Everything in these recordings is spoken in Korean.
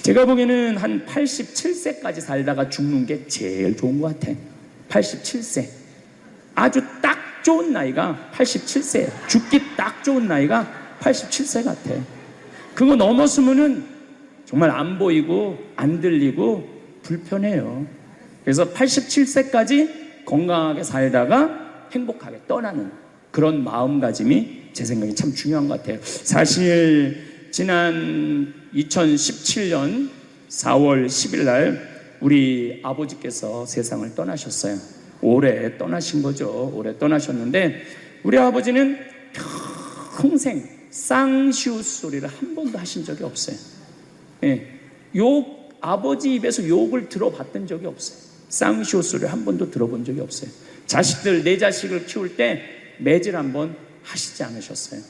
제가 보기에는 한 87세까지 살다가 죽는 게 제일 좋은 것 같아. 87세. 아주 딱 좋은 나이가 87세예요. 죽기 딱 좋은 나이가 87세 같아. 그거 넘었으면은 정말 안 보이고 안 들리고 불편해요. 그래서 87세까지 건강하게 살다가 행복하게 떠나는 그런 마음가짐이 제 생각에 참 중요한 것 같아요. 사실 지난 2017년 4월 10일 날 우리 아버지께서 세상을 떠나셨어요. 올해 떠나신 거죠. 올해 떠나셨는데 우리 아버지는 평생 쌍시옷 소리를 한 번도 하신 적이 없어요. 예, 아버지 입에서 욕을 들어봤던 적이 없어요. 쌍시옷 소리를 한 번도 들어본 적이 없어요. 내 자식을 키울 때 매질 한 번 하시지 않으셨어요.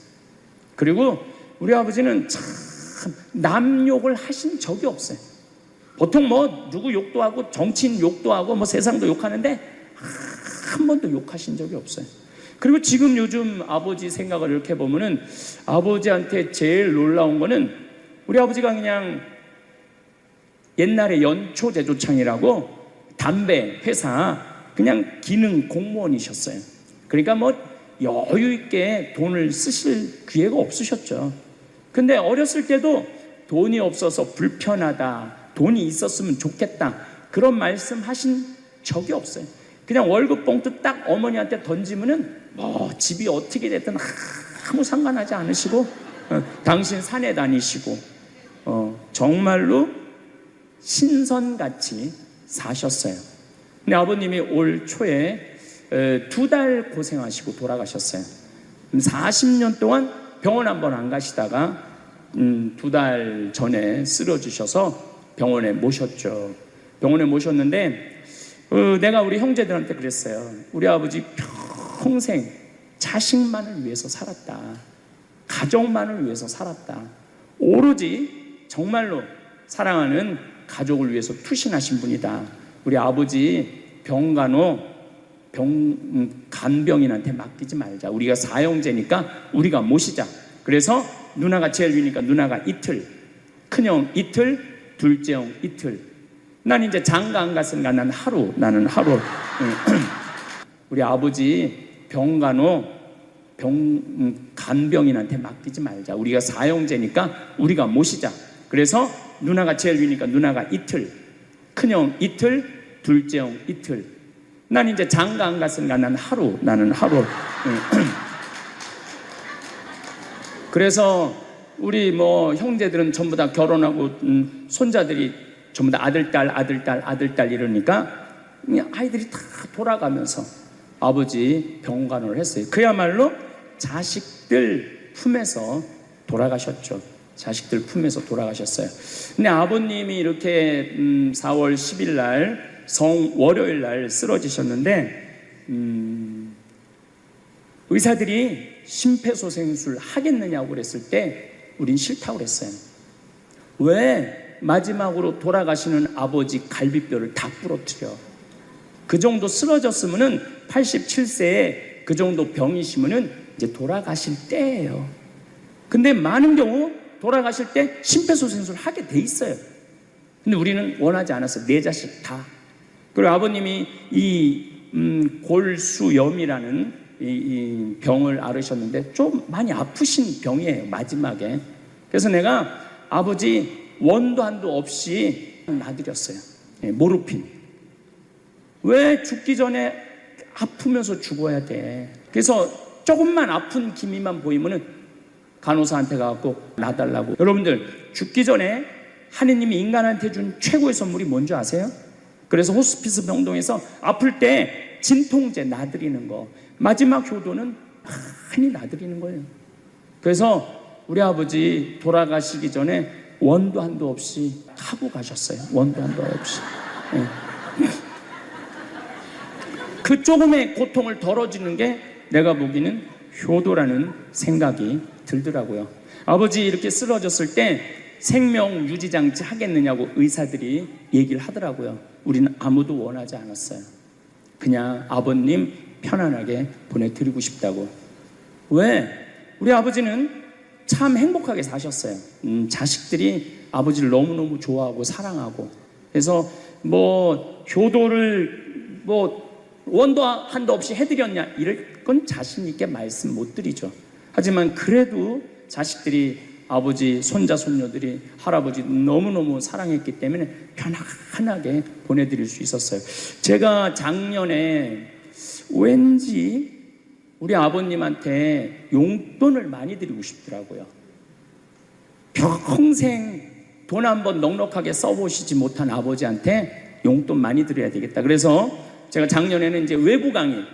그리고 우리 아버지는 참 남 욕을 하신 적이 없어요. 보통 뭐 누구 욕도 하고 정치인 욕도 하고 뭐 세상도 욕하는데 한 번도 욕하신 적이 없어요. 그리고 지금 요즘 아버지 생각을 이렇게 보면은 아버지한테 제일 놀라운 거는 우리 아버지가 그냥 옛날에 연초제조창이라고 담배 회사 그냥 기능 공무원이셨어요. 그러니까 뭐 여유 있게 돈을 쓰실 기회가 없으셨죠. 근데 어렸을 때도 돈이 없어서 불편하다, 돈이 있었으면 좋겠다 그런 말씀 하신 적이 없어요. 그냥 월급 봉투 딱 어머니한테 던지면은 뭐 집이 어떻게 됐든 아무 상관하지 않으시고 당신 산에 다니시고 정말로 신선같이 사셨어요. 근데 아버님이 올 초에 2달 고생하시고 돌아가셨어요. 40년 동안 병원 한번 안 가시다가 2달 전에 쓰러지셔서 병원에 모셨죠. 병원에 모셨는데 내가 우리 형제들한테 그랬어요. 우리 아버지 평생 자식만을 위해서 살았다. 가족만을 위해서 살았다. 오로지 정말로 사랑하는 가족을 위해서 투신하신 분이다. 우리 아버지 간병인한테 맡기지 말자. 우리가 사형제니까 우리가 모시자. 그래서 누나가 제일 위니까 누나가 이틀, 큰형 이틀, 둘째 형 이틀. 난 이제 장가 안 갔으니까 나는 하루. 우리 아버지 간병인한테 맡기지 말자. 우리가 사형제니까 우리가 모시자. 그래서 누나가 제일 위니까 누나가 이틀, 큰형 이틀, 둘째 형 이틀. 난 이제 장가 안 갔으니까 나는 하루. 그래서 우리 뭐 형제들은 전부 다 결혼하고 손자들이 전부 다 아들, 딸 이러니까 그냥 아이들이 다 돌아가면서 아버지 병간호를 했어요. 그야말로 자식들 품에서 돌아가셨죠. 자식들 품에서 돌아가셨어요. 근데 아버님이 이렇게 4월 10일 날 월요일 날 쓰러지셨는데 의사들이 심폐소생술 하겠느냐고 그랬을 때 우린 싫다고 그랬어요. 왜 마지막으로 돌아가시는 아버지 갈비뼈를 다 부러뜨려? 그 정도 쓰러졌으면은 87세에 그 정도 병이시면은 이제 돌아가실 때예요. 근데 많은 경우 돌아가실 때 심폐소생술 하게 돼 있어요. 근데 우리는 원하지 않았어요. 내 자식 다. 그리고 아버님이 이 골수염이라는 이 병을 앓으셨는데 좀 많이 아프신 병이에요. 마지막에. 그래서 내가 아버지 원도 한도 없이 놔드렸어요. 모르핀. 왜 죽기 전에 아프면서 죽어야 돼? 그래서 조금만 아픈 기미만 보이면은 간호사한테 가갖고 놔달라고. 여러분들 죽기 전에 하느님이 인간한테 준 최고의 선물이 뭔지 아세요? 그래서 호스피스 병동에서 아플 때 진통제 놔드리는 거, 마지막 효도는 많이 놔드리는 거예요. 그래서 우리 아버지 돌아가시기 전에 원도 한도 없이 하고 가셨어요. 원도 한도 없이. 그 조금의 고통을 덜어주는 게 내가 보기에는 효도라는 생각이 들더라고요. 아버지 이렇게 쓰러졌을 때 생명 유지장치 하겠느냐고 의사들이 얘기를 하더라고요. 우리는 아무도 원하지 않았어요. 그냥 아버님 편안하게 보내드리고 싶다고. 왜? 우리 아버지는 참 행복하게 사셨어요. 자식들이 아버지를 너무너무 좋아하고 사랑하고, 그래서 뭐 효도를 뭐 원도 한도 없이 해드렸냐 이럴 건 자신 있게 말씀 못 드리죠. 하지만 그래도 자식들이 아버지, 손자, 손녀들이 할아버지 너무너무 사랑했기 때문에 편안하게 보내드릴 수 있었어요. 제가 작년에 왠지 우리 아버님한테 용돈을 많이 드리고 싶더라고요. 평생 돈 한번 넉넉하게 써보시지 못한 아버지한테 용돈 많이 드려야 되겠다. 그래서 제가 작년에는 이제 외부 강의,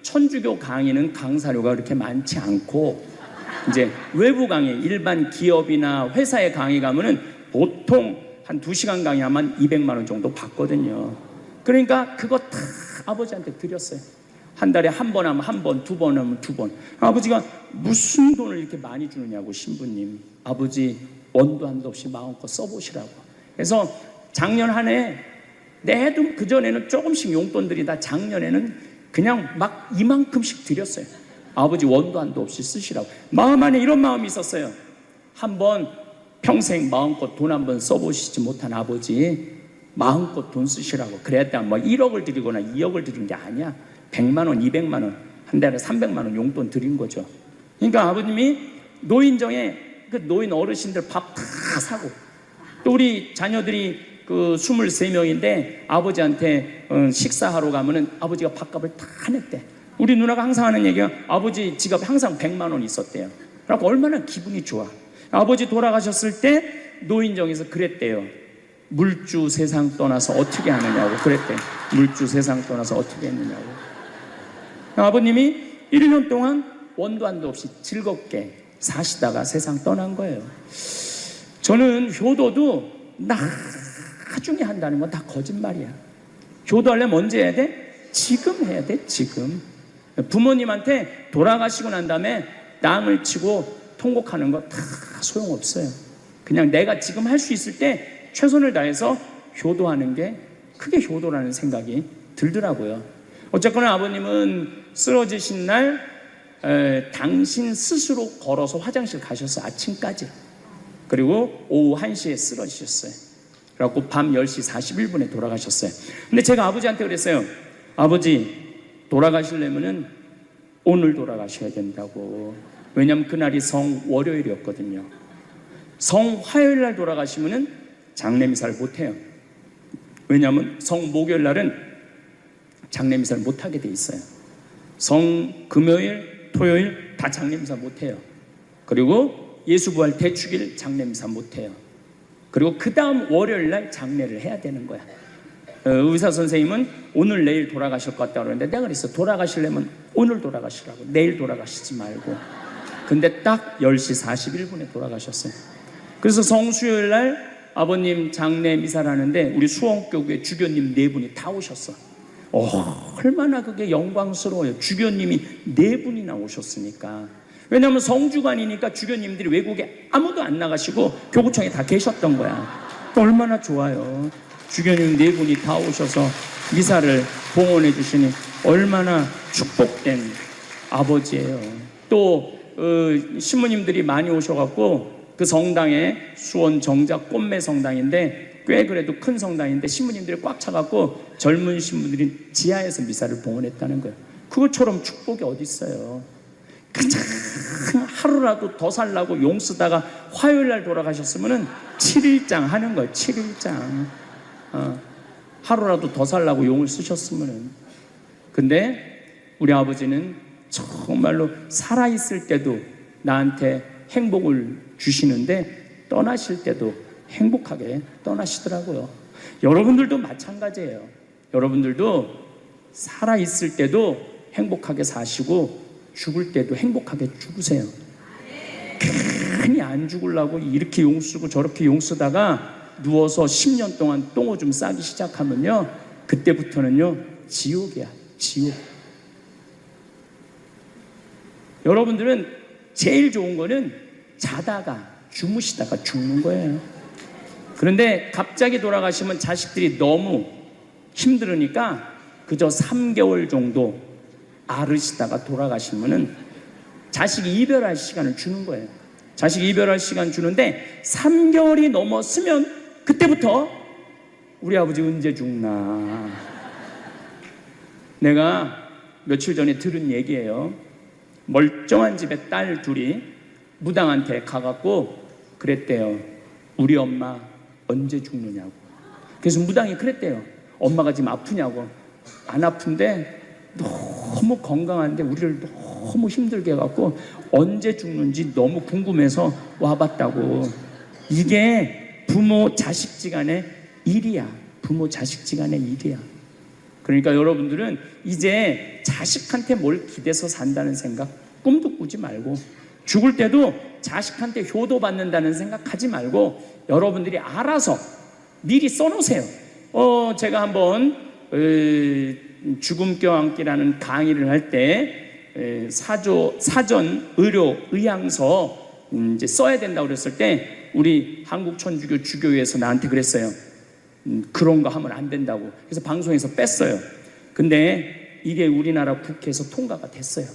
천주교 강의는 강사료가 그렇게 많지 않고 이제 외부 강의, 일반 기업이나 회사에 강의 가면은 보통 한 2시간 강의하면 200만 원 정도 받거든요. 그러니까 그거 다 아버지한테 드렸어요. 한 달에 한 번 하면 한 번, 두 번 하면 두 번. 아버지가 무슨 돈을 이렇게 많이 주느냐고, 신부님. 아버지 원도 한도 없이 마음껏 써보시라고. 그래서 작년 한 해 내도 그전에는 조금씩 용돈 드리다 작년에는 그냥 막 이만큼씩 드렸어요. 아버지 원도 한도 없이 쓰시라고. 마음 안에 이런 마음이 있었어요. 한번 평생 마음껏 돈 한번 써보시지 못한 아버지 마음껏 돈 쓰시라고. 그랬다 뭐 1억을 드리거나 2억을 드린 게 아니야. 100만 원, 200만 원, 한 달에 300만 원 용돈 드린 거죠. 그러니까 아버님이 노인정에 그 노인 어르신들 밥 다 사고, 또 우리 자녀들이 그 23명인데 아버지한테 식사하러 가면은 아버지가 밥값을 다 냈대. 우리 누나가 항상 하는 얘기가 아버지 지갑에 항상 100만 원 있었대요. 그래서 얼마나 기분이 좋아. 아버지 돌아가셨을 때 노인정에서 그랬대요. 물주 세상 떠나서 어떻게 하느냐고 그랬대. 물주 세상 떠나서 어떻게 했느냐고. 아버님이 1년 동안 원도 한도 없이 즐겁게 사시다가 세상 떠난 거예요. 저는 효도도 나중에 한다는 건 다 거짓말이야. 효도하려면 언제 해야 돼? 지금 해야 돼, 지금. 부모님한테 돌아가시고 난 다음에 땅을 치고 통곡하는 거 다 소용없어요. 그냥 내가 지금 할 수 있을 때 최선을 다해서 효도하는 게 그게 효도라는 생각이 들더라고요. 어쨌거나 아버님은 쓰러지신 날 당신 스스로 걸어서 화장실 가셔서 아침까지, 그리고 오후 1시에 쓰러지셨어요. 그래갖고 밤 10시 41분에 돌아가셨어요. 근데 제가 아버지한테 그랬어요. 아버지 돌아가시려면은 오늘 돌아가셔야 된다고. 왜냐면 그날이 성월요일이었거든요. 성화요일 날 돌아가시면은 장례미사를 못해요. 왜냐하면 성목요일 날은 장례미사를 못하게 돼 있어요. 성금요일, 토요일 다 장례미사 못해요. 그리고 예수부활 대축일 장례미사 못해요. 그리고 그 다음 월요일 날 장례를 해야 되는 거야. 의사 선생님은 오늘 내일 돌아가실 것 같다고 그러는데 내가 그랬어. 돌아가시려면 오늘 돌아가시라고, 내일 돌아가시지 말고. 근데 딱 10시 41분에 돌아가셨어요. 그래서 성수요일 날 아버님 장례 미사를 하는데 우리 수원교구에 주교님 4분이 다 오셨어. 얼마나 그게 영광스러워요. 주교님이 4분이나 오셨으니까. 왜냐하면 성주관이니까 주교님들이 외국에 아무도 안 나가시고 교구청에 다 계셨던 거야. 얼마나 좋아요. 주교님 4분이 다 오셔서 미사를 봉헌해 주시니 얼마나 축복된 아버지예요. 또 신부님들이 많이 오셔갖고 그 성당에 수원 정작 꽃매 성당인데 꽤 그래도 큰 성당인데 신부님들이 꽉 차갖고 젊은 신부들이 지하에서 미사를 봉헌했다는 거예요. 그것처럼 축복이 어디 있어요. 그냥 하루라도 더 살라고 용 쓰다가 화요일 날 돌아가셨으면은 7일장 하는 거예요. 7일장. 하루라도 더 살라고 용을 쓰셨으면은. 근데 우리 아버지는 정말로 살아있을 때도 나한테 행복을 주시는데 떠나실 때도 행복하게 떠나시더라고요. 여러분들도 마찬가지예요. 여러분들도 살아있을 때도 행복하게 사시고 죽을 때도 행복하게 죽으세요. 괜히 안 죽으려고 이렇게 용 쓰고 저렇게 용 쓰다가 누워서 10년 동안 똥오줌 싸기 시작하면요, 그때부터는요 지옥이야, 지옥. 여러분들은 제일 좋은 거는 자다가 주무시다가 죽는 거예요. 그런데 갑자기 돌아가시면 자식들이 너무 힘들으니까 그저 3개월 정도 앓으시다가 돌아가시면은 자식이 이별할 시간을 주는 거예요. 자식 이별할 시간 주는데 3개월이 넘었으면 그때부터 우리 아버지 언제 죽나. 내가 며칠 전에 들은 얘기예요. 멀쩡한 집에 딸 둘이 무당한테 가갖고 그랬대요. 우리 엄마 언제 죽느냐고. 그래서 무당이 그랬대요. 엄마가 지금 아프냐고. 안 아픈데 너무 건강한데 우리를 너무 힘들게 해갖고 언제 죽는지 너무 궁금해서 와봤다고. 이게 부모 자식지간의 일이야. 부모 자식지간의 일이야. 그러니까 여러분들은 이제 자식한테 뭘 기대서 산다는 생각 꿈도 꾸지 말고, 죽을 때도 자식한테 효도받는다는 생각하지 말고 여러분들이 알아서 미리 써놓으세요. 제가 한번 죽음껴안기라는 강의를 할 때 사전 의료 의향서 이제 써야 된다고 그랬을 때 우리 한국천주교 주교회에서 나한테 그랬어요. 그런 거 하면 안 된다고. 그래서 방송에서 뺐어요. 근데 이게 우리나라 국회에서 통과가 됐어요.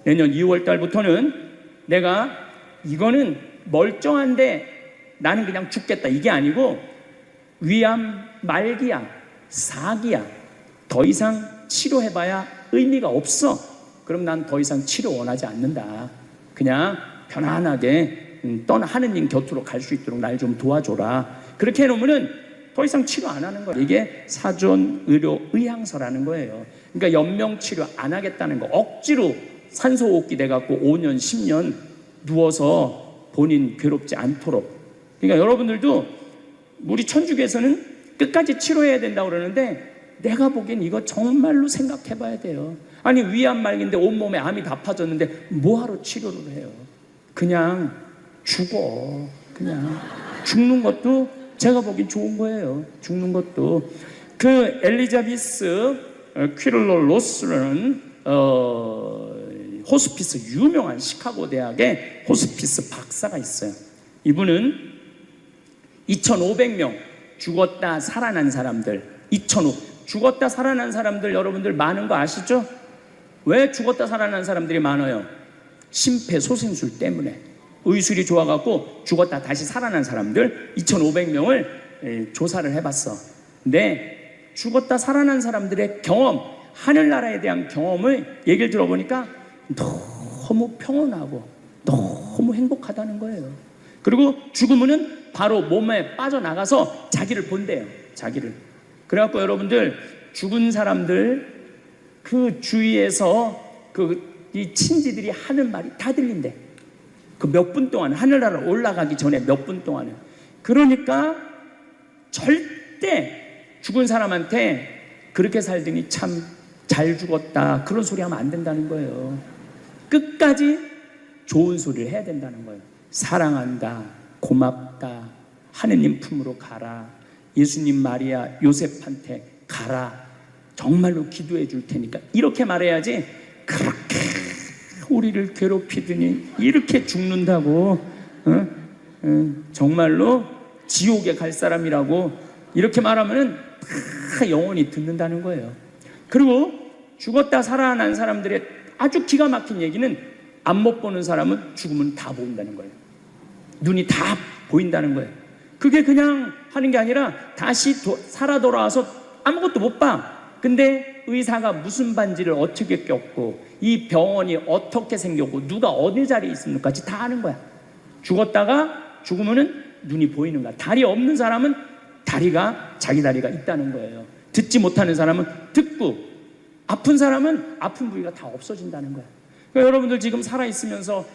내년 2월 달부터는 내가 이거는 멀쩡한데 나는 그냥 죽겠다 이게 아니고 위암 말기야, 사기야, 더 이상 치료해봐야 의미가 없어. 그럼 난 더 이상 치료 원하지 않는다. 그냥 편안하게 하느님 곁으로 갈 수 있도록 날 좀 도와줘라. 그렇게 해놓으면은 더 이상 치료 안 하는 거예요. 이게 사전 의료 의향서라는 거예요. 그러니까 연명 치료 안 하겠다는 거. 억지로 산소호흡기 돼갖고 5년 10년 누워서 본인 괴롭지 않도록. 그러니까 여러분들도 우리 천주교에서는 끝까지 치료해야 된다고 그러는데 내가 보기엔 이거 정말로 생각해 봐야 돼요. 아니 위암 말기인데 온몸에 암이 다 파졌는데 뭐하러 치료를 해요. 그냥 죽어. 그냥 죽는 것도 제가 보기엔 좋은 거예요. 죽는 것도. 그 엘리자베스 퀴를러 로스는 호스피스 유명한 시카고 대학의 호스피스 박사가 있어요. 이분은 2,500명 죽었다 살아난 사람들, 2,500 죽었다 살아난 사람들 여러분들 많은 거 아시죠? 왜 죽었다 살아난 사람들이 많아요? 심폐소생술 때문에. 의술이 좋아갖고 죽었다 다시 살아난 사람들 2,500명을 조사를 해봤어. 근데 죽었다 살아난 사람들의 경험, 하늘나라에 대한 경험을 얘기를 들어보니까 너무 평온하고 너무 행복하다는 거예요. 그리고 죽으면은 바로 몸에 빠져나가서 자기를 본대요. 자기를. 그래갖고 여러분들 죽은 사람들 그 주위에서 이 친지들이 하는 말이 다 들린대. 그 몇 분 동안 하늘나라 올라가기 전에 몇 분 동안은. 그러니까 절대 죽은 사람한테 그렇게 살더니 참 잘 죽었다 그런 소리 하면 안 된다는 거예요. 끝까지 좋은 소리를 해야 된다는 거예요. 사랑한다, 고맙다, 하느님 품으로 가라, 예수님 마리아 요셉한테 가라, 정말로 기도해 줄 테니까 이렇게 말해야지. 그렇게 우리를 괴롭히더니 이렇게 죽는다고 정말로 지옥에 갈 사람이라고 이렇게 말하면은 다 영원히 듣는다는 거예요. 그리고 죽었다 살아난 사람들의 아주 기가 막힌 얘기는 안 못 보는 사람은 죽으면 다 보인다는 거예요. 눈이 다 보인다는 거예요. 그게 그냥 하는 게 아니라 다시 살아 돌아와서 아무것도 못 봐. 근데 의사가 무슨 반지를 어떻게 꼈고 이 병원이 어떻게 생겼고 누가 어디 자리에 있습니까지 다 아는 거야. 죽었다가 죽으면은 눈이 보이는 거야. 다리 없는 사람은 자기 다리가 있다는 거예요. 듣지 못하는 사람은 듣고, 아픈 사람은 아픈 부위가 다 없어진다는 거야. 그러니까 여러분들 지금 살아있으면서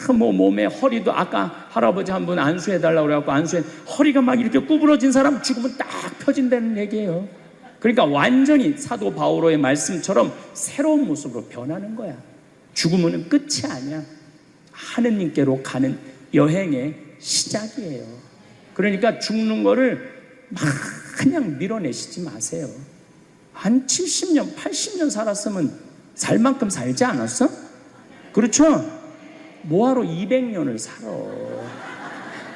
몸에 허리도 아까 할아버지 한 분 안수해달라고 그래갖고 허리가 막 이렇게 구부러진 사람 죽으면 딱 펴진다는 얘기예요. 그러니까 완전히 사도 바오로의 말씀처럼 새로운 모습으로 변하는 거야. 죽으면 끝이 아니야. 하느님께로 가는 여행의 시작이에요. 그러니까 죽는 거를 막 그냥 밀어내시지 마세요. 한 70년, 80년 살았으면 살 만큼 살지 않았어? 그렇죠? 뭐하러 200년을 살아?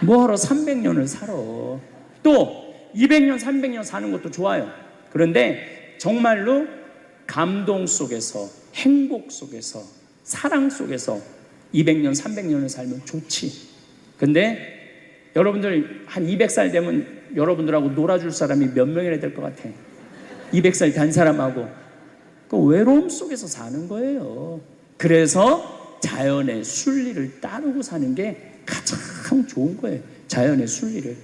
뭐하러 300년을 살아? 또 200년, 300년 사는 것도 좋아요. 그런데 정말로 감동 속에서, 행복 속에서, 사랑 속에서 200년, 300년을 살면 좋지. 근데 여러분들 한 200살 되면 여러분들하고 놀아줄 사람이 몇 명이나 될 것 같아? 200살 된 사람하고. 그 외로움 속에서 사는 거예요. 그래서 자연의 순리를 따르고 사는 게 가장 좋은 거예요. 자연의 순리를.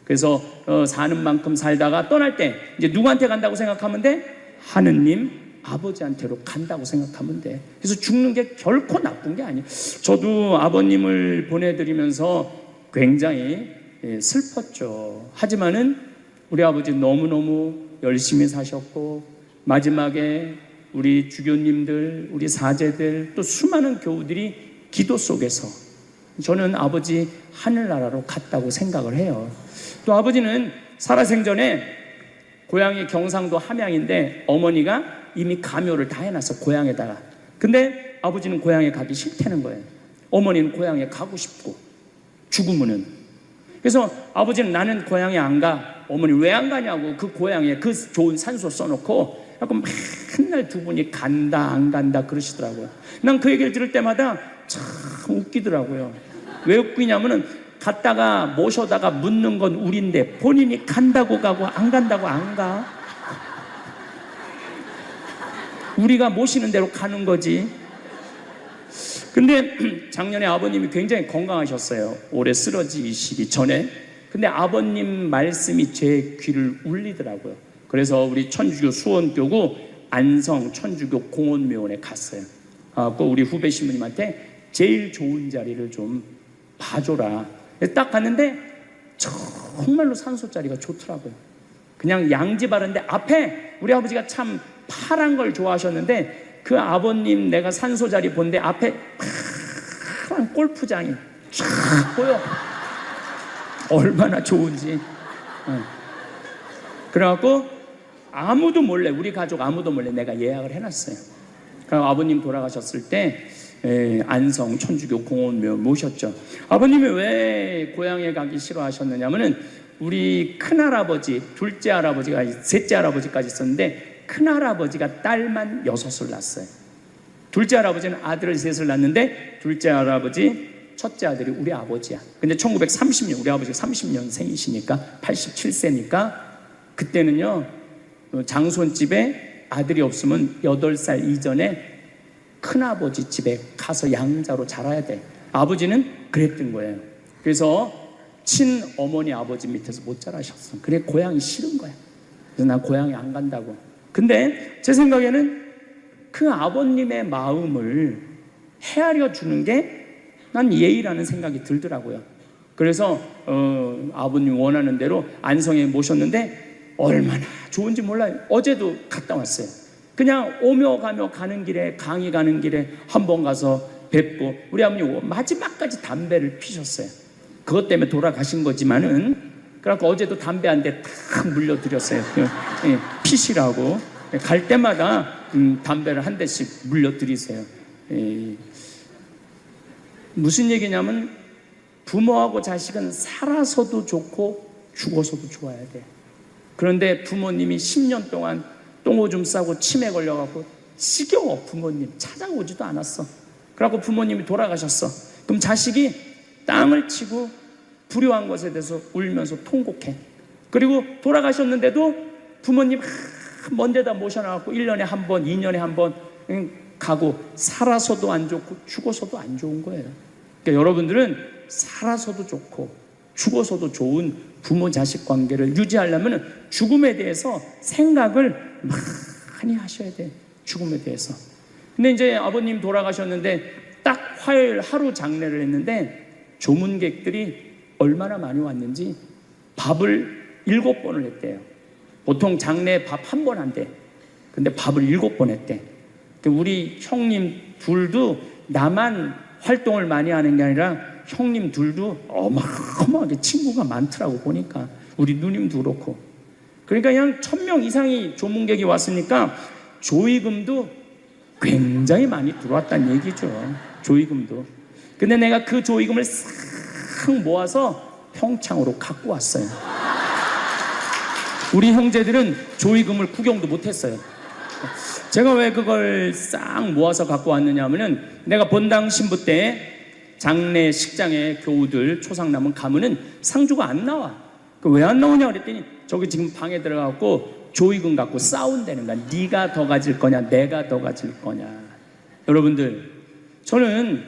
그래서 사는 만큼 살다가 떠날 때 이제 누구한테 간다고 생각하면 돼? 하느님 아버지한테로 간다고 생각하면 돼. 그래서 죽는 게 결코 나쁜 게 아니에요. 저도 아버님을 보내드리면서 굉장히 슬펐죠. 하지만은 우리 아버지 너무너무 열심히 사셨고, 마지막에 우리 주교님들, 우리 사제들, 또 수많은 교우들이 기도 속에서 저는 아버지 하늘나라로 갔다고 생각을 해요. 또 아버지는 살아생전에 고향이 경상도 함양인데 어머니가 이미 가묘를 다 해놨어, 고향에다가. 근데 아버지는 고향에 가기 싫다는 거예요. 어머니는 고향에 가고 싶고, 죽으면은. 그래서 아버지는 나는 고향에 안 가. 어머니 왜 안 가냐고, 그 고향에 그 좋은 산소 써놓고 약간 맨날 두 분이 간다 안 간다 그러시더라고요. 난 그 얘기를 들을 때마다 참 웃기더라고요. 왜 웃기냐면은 갔다가 모셔다가 묻는 건 우린데 본인이 간다고 가고 안 간다고 안 가. 우리가 모시는 대로 가는 거지. 근데 작년에 아버님이 굉장히 건강하셨어요. 올해 쓰러지시기 전에. 근데 아버님 말씀이 제 귀를 울리더라고요. 그래서 우리 천주교 수원교구 안성 천주교 공원묘원에 갔어요. 그 우리 후배 신부님한테 제일 좋은 자리를 좀 봐줘라. 딱 갔는데 정말로 산소 자리가 좋더라고요. 그냥 양지 바른데 앞에 우리 아버지가 참 파란 걸 좋아하셨는데 그 아버님 내가 산소 자리 본데 앞에 파란 골프장이 쫙 보여. 얼마나 좋은지. 그래갖고 아무도 몰래, 우리 가족 아무도 몰래 내가 예약을 해놨어요. 그럼 아버님 돌아가셨을 때 안성 천주교 공원묘 모셨죠. 아버님이 왜 고향에 가기 싫어하셨느냐면은 우리 큰할아버지, 둘째 할아버지가, 셋째 할아버지까지 있었는데 큰할아버지가 딸만 6을 낳았어요. 둘째 할아버지는 아들을 3을 낳았는데 둘째 할아버지 첫째 아들이 우리 아버지야. 근데 1930년, 우리 아버지가 30년생이시니까 87세니까 그때는요 장손집에 아들이 없으면 8살 이전에 큰아버지 집에 가서 양자로 자라야 돼. 아버지는 그랬던 거예요. 그래서 친어머니 아버지 밑에서 못 자라셨어. 그래 고향이 싫은 거야. 그래서 난 고향에 안 간다고. 근데 제 생각에는 그 아버님의 마음을 헤아려 주는 게 난 예의라는 생각이 들더라고요. 그래서 아버님 원하는 대로 안성에 모셨는데 얼마나 좋은지 몰라요. 어제도 갔다 왔어요. 그냥 오며 가며 가는 길에, 강의 가는 길에 한번 가서 뵙고, 우리 아버님 마지막까지 담배를 피셨어요. 그것 때문에 돌아가신 거지만은, 그래갖고 어제도 담배 한 대 탁 물려드렸어요. 피시라고. 갈 때마다 담배를 한 대씩 물려드리세요. 무슨 얘기냐면 부모하고 자식은 살아서도 좋고 죽어서도 좋아야 돼. 그런데 부모님이 10년 동안 똥오줌 싸고 치매 걸려갖고 지겨워. 부모님 찾아오지도 않았어. 그래갖고 부모님이 돌아가셨어. 그럼 자식이 땅을 치고 불효한 것에 대해서 울면서 통곡해. 그리고 돌아가셨는데도 부모님 먼 데다 모셔놔갖고 1년에 한 번, 2년에 한 번 가고, 살아서도 안 좋고 죽어서도 안 좋은 거예요. 그러니까 여러분들은 살아서도 좋고 죽어서도 좋은 부모 자식 관계를 유지하려면 죽음에 대해서 생각을 많이 하셔야 돼. 죽음에 대해서. 근데 이제 아버님 돌아가셨는데 딱 화요일 하루 장례를 했는데 조문객들이 얼마나 많이 왔는지 밥을 7번을 했대요. 보통 장례 밥 1번 한대. 근데 밥을 7번 했대. 우리 형님 둘도 나만 활동을 많이 하는 게 아니라 형님 둘도 어마어마하게 친구가 많더라고 보니까. 우리 누님도 그렇고. 그러니까 그냥 1000명 이상이 조문객이 왔으니까 조의금도 굉장히 많이 들어왔다는 얘기죠. 조의금도. 근데 내가 그 조의금을 싹 모아서 평창으로 갖고 왔어요. 우리 형제들은 조의금을 구경도 못했어요. 제가 왜 그걸 싹 모아서 갖고 왔느냐 하면은 내가 본당 신부 때 장례식장에 교우들 초상남은 가면은 상주가 안 나와. 왜 안 나오냐 그랬더니 저기 지금 방에 들어가고 조의금 갖고 싸운다는 거야. 네가 더 가질 거냐 내가 더 가질 거냐. 여러분들, 저는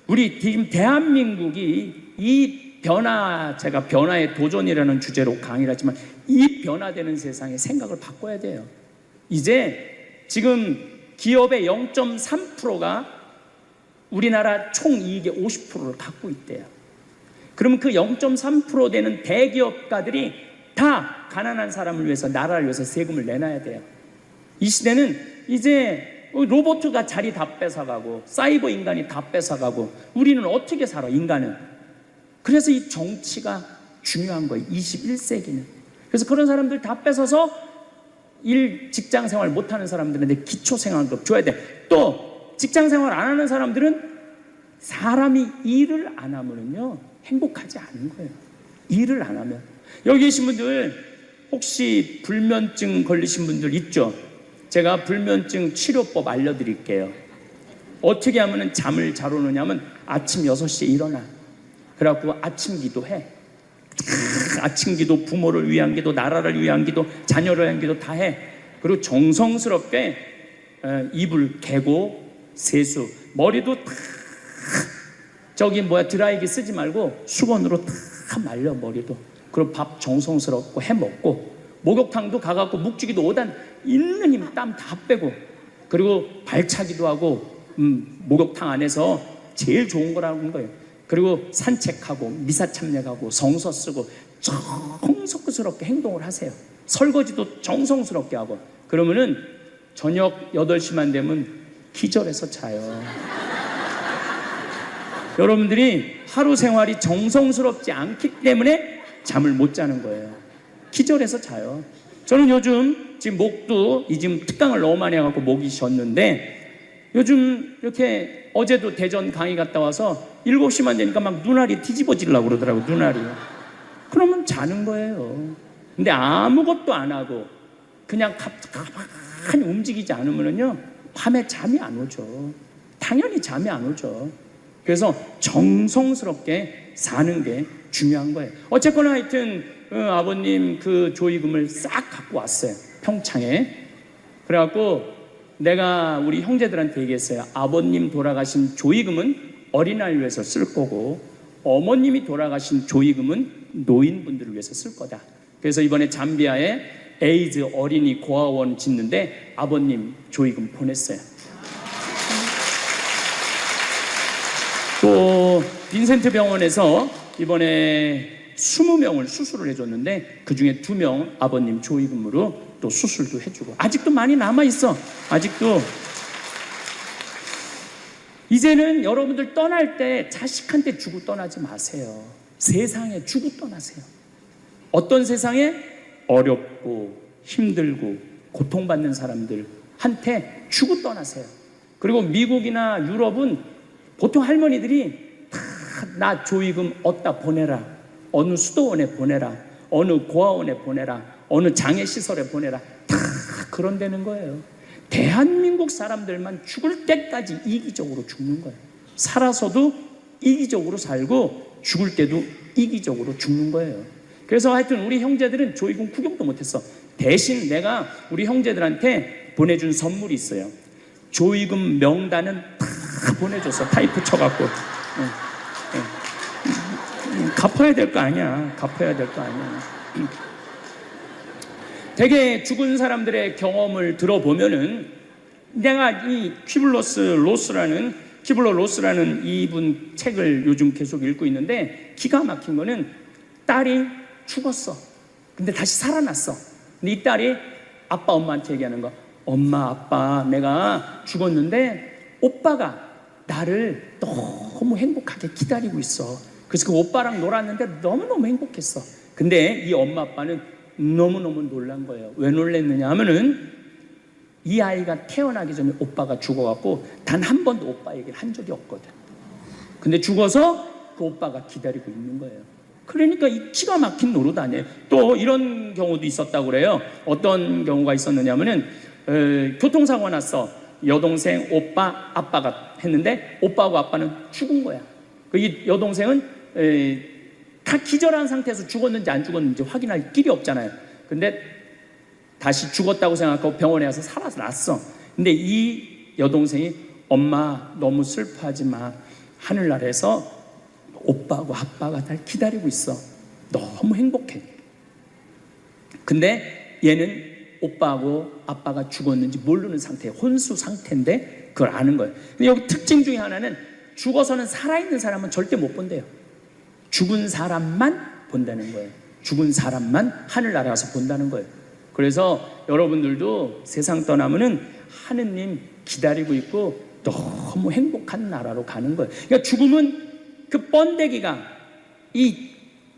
우리 지금 대한민국이 이 변화, 제가 변화의 도전이라는 주제로 강의를 하지만 이 변화되는 세상에 생각을 바꿔야 돼요. 이제 지금 기업의 0.3%가 우리나라 총이익의 50%를 갖고 있대요. 그러면 그 0.3% 되는 대기업가들이 다 가난한 사람을 위해서, 나라를 위해서 세금을 내놔야 돼요. 이 시대는 이제 로봇가 자리 다 뺏어가고 사이버 인간이 다 뺏어가고 우리는 어떻게 살아, 인간은. 그래서 이 정치가 중요한 거예요, 21세기는. 그래서 그런 사람들 다 뺏어서 직장 생활 못하는 사람들한테 기초생활급 줘야 돼. 또 직장 생활 안 하는 사람들은 사람이 일을 안 하면요 행복하지 않은 거예요. 일을 안 하면. 여기 계신 분들 혹시 불면증 걸리신 분들 있죠? 제가 불면증 치료법 알려드릴게요. 어떻게 하면 잠을 잘 오느냐면 아침 6시에 일어나. 그래갖고 아침 기도해. 아침 기도, 부모를 위한 기도, 나라를 위한 기도, 자녀를 위한 기도 다 해. 그리고 정성스럽게 이불 개고 세수, 머리도 다 드라이기 쓰지 말고 수건으로 다 말려, 머리도. 그리고 밥 정성스럽고 해 먹고, 목욕탕도 가갖고 묵주기도 5단 있는 힘 땀 다 빼고, 그리고 발차기도 하고, 목욕탕 안에서 제일 좋은 거라는 거예요. 그리고 산책하고 미사참례하고 성서 쓰고 정성스럽게 행동을 하세요. 설거지도 정성스럽게 하고. 그러면은 저녁 8시만 되면 기절해서 자요. 여러분들이 하루 생활이 정성스럽지 않기 때문에 잠을 못 자는 거예요. 기절해서 자요. 저는 요즘 지금 목도 지금 특강을 너무 많이 해갖고 목이 쉬었는데, 요즘 이렇게 어제도 대전 강의 갔다 와서 7시만 되니까 막 눈알이 뒤집어지려고 그러더라고요. 눈알이. 그러면 자는 거예요. 근데 아무것도 안 하고 그냥 가만히 움직이지 않으면요 밤에 잠이 안 오죠. 당연히 잠이 안 오죠. 그래서 정성스럽게 사는 게 중요한 거예요. 어쨌거나 하여튼 아버님 그 조의금을 싹 갖고 왔어요, 평창에. 그래갖고 내가 우리 형제들한테 얘기했어요. 아버님 돌아가신 조의금은 어린아이를 위해서 쓸 거고, 어머님이 돌아가신 조의금은 노인분들을 위해서 쓸 거다. 그래서 이번에 잠비아에 에이즈 어린이 고아원 짓는데 아버님 조의금 보냈어요. 또 빈센트 병원에서 이번에 20명을 수술을 해줬는데 그 중에 2명 아버님 조의금으로 또 수술도 해주고. 아직도 많이 남아있어. 아직도. 이제는 여러분들 떠날 때 자식한테 주고 떠나지 마세요. 세상에 주고 떠나세요. 어떤 세상에? 어렵고 힘들고 고통받는 사람들한테 주고 떠나세요. 그리고 미국이나 유럽은 보통 할머니들이 다 나 조의금 어디다 보내라, 어느 수도원에 보내라, 어느 고아원에 보내라, 어느 장애시설에 보내라, 다 그런다는 거예요. 대한민국 사람들만 죽을 때까지 이기적으로 죽는 거예요. 살아서도 이기적으로 살고 죽을 때도 이기적으로 죽는 거예요. 그래서 하여튼 우리 형제들은 조의금 구경도 못했어. 대신 내가 우리 형제들한테 보내준 선물이 있어요. 조의금 명단은 다 보내줬어. 타이프 쳐갖고. 갚아야 될 거 아니야. 갚아야 될 거 아니야. 되게 죽은 사람들의 경험을 들어보면은, 내가 이 퀴블러 로스라는 이분 책을 요즘 계속 읽고 있는데, 기가 막힌 거는 딸이 죽었어. 근데 다시 살아났어. 근데 이 딸이 아빠 엄마한테 얘기하는 거. 엄마 아빠 내가 죽었는데 오빠가 나를 너무 행복하게 기다리고 있어. 그래서 그 오빠랑 놀았는데 너무너무 행복했어. 근데 이 엄마 아빠는 너무너무 놀란 거예요. 왜 놀랐느냐 하면은 이 아이가 태어나기 전에 오빠가 죽어갖고 단 한 번도 오빠 얘기를 한 적이 없거든. 근데 죽어서 그 오빠가 기다리고 있는 거예요. 그러니까 이 기가 막힌 노릇 아니에요. 또 이런 경우도 있었다고 그래요. 어떤 경우가 있었느냐면은 교통사고 났어. 여동생, 오빠, 아빠가 했는데 오빠하고 아빠는 죽은 거야. 이 여동생은 다 기절한 상태에서 죽었는지 안 죽었는지 확인할 길이 없잖아요. 근데 다시 죽었다고 생각하고 병원에 가서 살아났어. 근데 이 여동생이 엄마 너무 슬퍼하지 마. 하늘나라에서 오빠하고 아빠가 날 기다리고 있어. 너무 행복해. 근데 얘는 오빠하고 아빠가 죽었는지 모르는 상태, 혼수 상태인데 그걸 아는 거예요. 근데 여기 특징 중에 하나는 죽어서는 살아있는 사람은 절대 못 본대요. 죽은 사람만 본다는 거예요. 죽은 사람만 하늘나라에 가서 본다는 거예요. 그래서 여러분들도 세상 떠나면은 하느님 기다리고 있고 너무 행복한 나라로 가는 거예요. 그러니까 죽음은 그 번데기가 이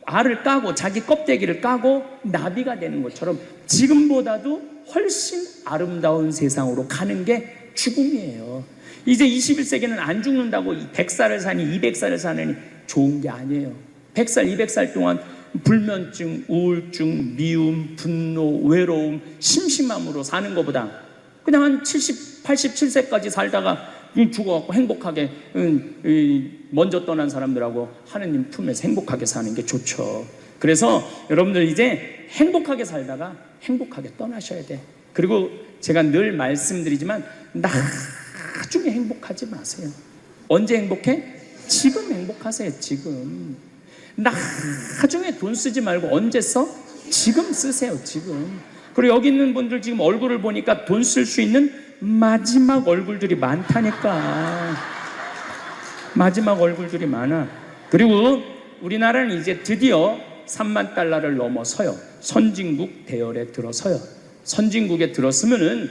알을 까고 자기 껍데기를 까고 나비가 되는 것처럼 지금보다도 훨씬 아름다운 세상으로 가는 게 죽음이에요. 이제 21세기는 안 죽는다고 100살을 사니 200살을 사느니 좋은 게 아니에요. 100살, 200살 동안 불면증, 우울증, 미움, 분노, 외로움, 심심함으로 사는 것보다 그냥 한 70, 87세까지 살다가 죽어갖고 행복하게 먼저 떠난 사람들하고 하느님 품에서 행복하게 사는 게 좋죠. 그래서 여러분들 이제 행복하게 살다가 행복하게 떠나셔야 돼. 그리고 제가 늘 말씀드리지만 나중에 행복하지 마세요. 언제 행복해? 지금 행복하세요. 지금. 나중에 돈 쓰지 말고 언제 써? 지금 쓰세요. 지금. 그리고 여기 있는 분들 지금 얼굴을 보니까 돈 쓸 수 있는 마지막 얼굴들이 많다니까. 마지막 얼굴들이 많아. 그리고 우리나라는 이제 드디어 3만 달러를 넘어서요. 선진국 대열에 들어서요. 선진국에 들었으면은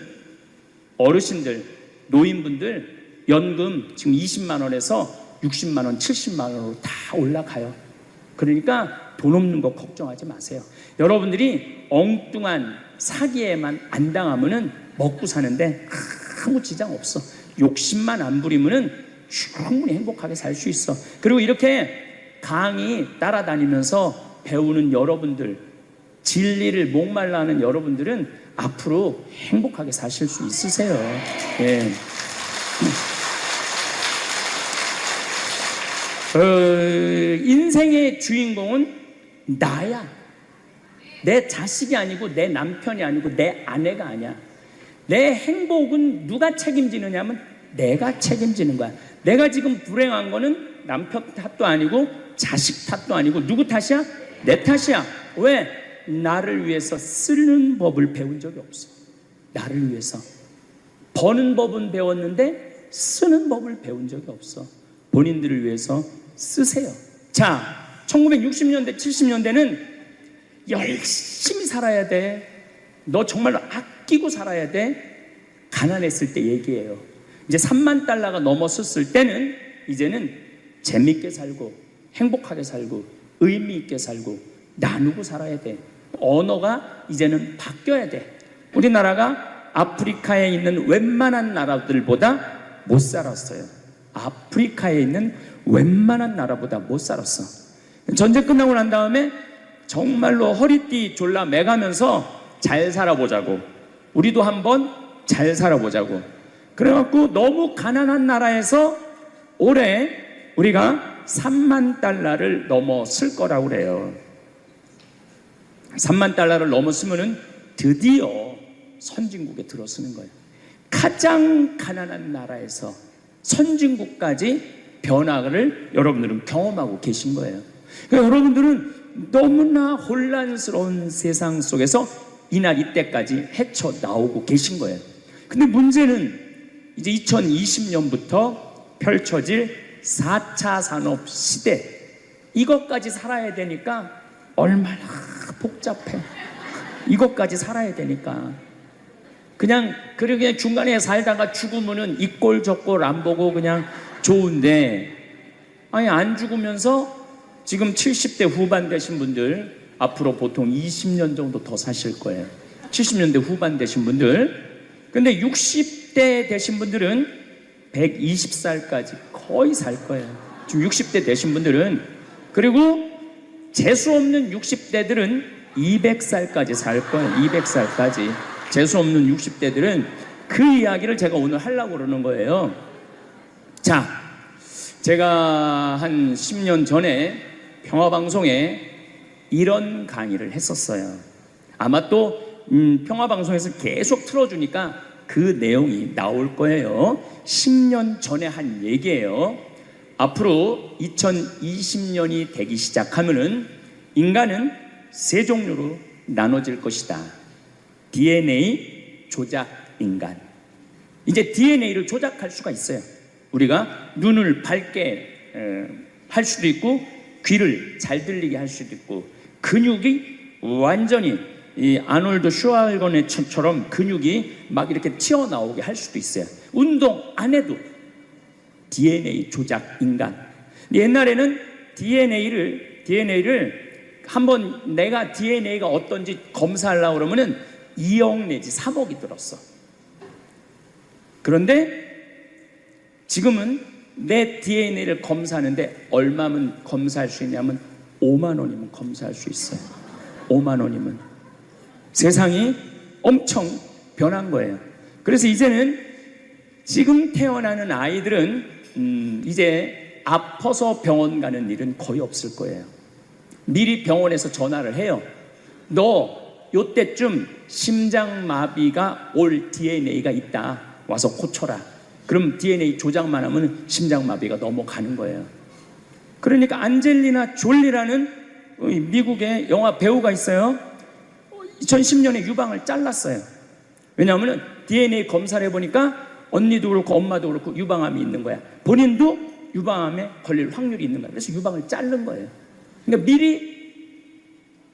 어르신들, 노인분들 연금 지금 20만 원에서 60만 원, 70만 원으로 다 올라가요. 그러니까 돈 없는 거 걱정하지 마세요. 여러분들이 엉뚱한 사기에만 안 당하면은 먹고 사는데 아무 지장 없어. 욕심만 안 부리면은 충분히 행복하게 살 수 있어. 그리고 이렇게 강의 따라다니면서 배우는 여러분들, 진리를 목말라 하는 여러분들은 앞으로 행복하게 사실 수 있으세요. 예. 인생의 주인공은 나야. 내 자식이 아니고 내 남편이 아니고 내 아내가 아니야. 내 행복은 누가 책임지느냐면 내가 책임지는 거야. 내가 지금 불행한 거는 남편 탓도 아니고 자식 탓도 아니고 누구 탓이야? 내 탓이야. 왜? 나를 위해서 쓰는 법을 배운 적이 없어. 나를 위해서. 버는 법은 배웠는데 쓰는 법을 배운 적이 없어. 본인들을 위해서 쓰세요. 자, 1960년대, 70년대는 열심히 살아야 돼. 너 정말로 아끼고 살아야 돼. 가난했을 때 얘기예요. 이제 3만 달러가 넘었을 때는 이제는 재밌게 살고 행복하게 살고 의미 있게 살고 나누고 살아야 돼. 언어가 이제는 바뀌어야 돼. 우리나라가 아프리카에 있는 웬만한 나라들보다 못 살았어요. 아프리카에 있는 웬만한 나라보다 못 살았어. 전쟁 끝나고 난 다음에 정말로 허리띠 졸라 매가면서 잘 살아보자고. 우리도 한번 잘 살아보자고. 그래갖고 너무 가난한 나라에서 올해 우리가 3만 달러를 넘었을 거라고 그래요. 3만 달러를 넘었으면은 드디어 선진국에 들어서는 거예요. 가장 가난한 나라에서 선진국까지 변화를 여러분들은 경험하고 계신 거예요. 그러니까 여러분들은 너무나 혼란스러운 세상 속에서 이날 이때까지 헤쳐나오고 계신 거예요. 근데 문제는 이제 2020년부터 펼쳐질 4차 산업 시대, 이것까지 살아야 되니까 얼마나 복잡해. 이것까지 살아야 되니까 그냥 중간에 살다가 죽으면은 이 꼴 저 꼴 안 보고 그냥 좋은데, 아니 안 죽으면서 지금 70대 후반 되신 분들 앞으로 보통 20년 정도 더 사실 거예요. 70년대 후반 되신 분들. 근데 60대 되신 분들은 120살까지 거의 살 거예요. 지금 60대 되신 분들은. 그리고 재수 없는 60대들은 200살까지 살 거예요. 200살까지. 재수 없는 60대들은 그 이야기를 제가 오늘 하려고 그러는 거예요. 자, 제가 한 10년 전에 평화방송에 이런 강의를 했었어요. 아마 또 평화방송에서 계속 틀어주니까 그 내용이 나올 거예요. 10년 전에 한 얘기예요. 앞으로 2020년이 되기 시작하면은 인간은 세 종류로 나눠질 것이다. DNA 조작 인간. 이제 DNA를 조작할 수가 있어요. 우리가 눈을 밝게 할 수도 있고, 귀를 잘 들리게 할 수도 있고, 근육이 완전히 이 아놀드 슈왈거네처럼 근육이 막 이렇게 튀어나오게 할 수도 있어요. 운동 안 해도 DNA 조작 인간. 옛날에는 DNA를 한번 내가 DNA가 어떤지 검사하려고 그러면은 2억 내지 3억이 들었어. 그런데 지금은 내 DNA를 검사하는데 얼마면 검사할 수 있냐면 5만 원이면 검사할 수 있어요. 5만 원이면. 세상이 엄청 변한 거예요. 그래서 이제는 지금 태어나는 아이들은 이제 아파서 병원 가는 일은 거의 없을 거예요. 미리 병원에서 전화를 해요. 너 요때쯤 심장마비가 올 DNA가 있다. 와서 고쳐라. 그럼 DNA 조작만 하면 심장마비가 넘어가는 거예요. 그러니까 안젤리나 졸리라는 미국의 영화 배우가 있어요. 2010년에 유방을 잘랐어요. 왜냐하면 DNA 검사를 해보니까 언니도 그렇고 엄마도 그렇고 유방암이 있는 거야. 본인도 유방암에 걸릴 확률이 있는 거야. 그래서 유방을 자른 거예요. 그러니까 미리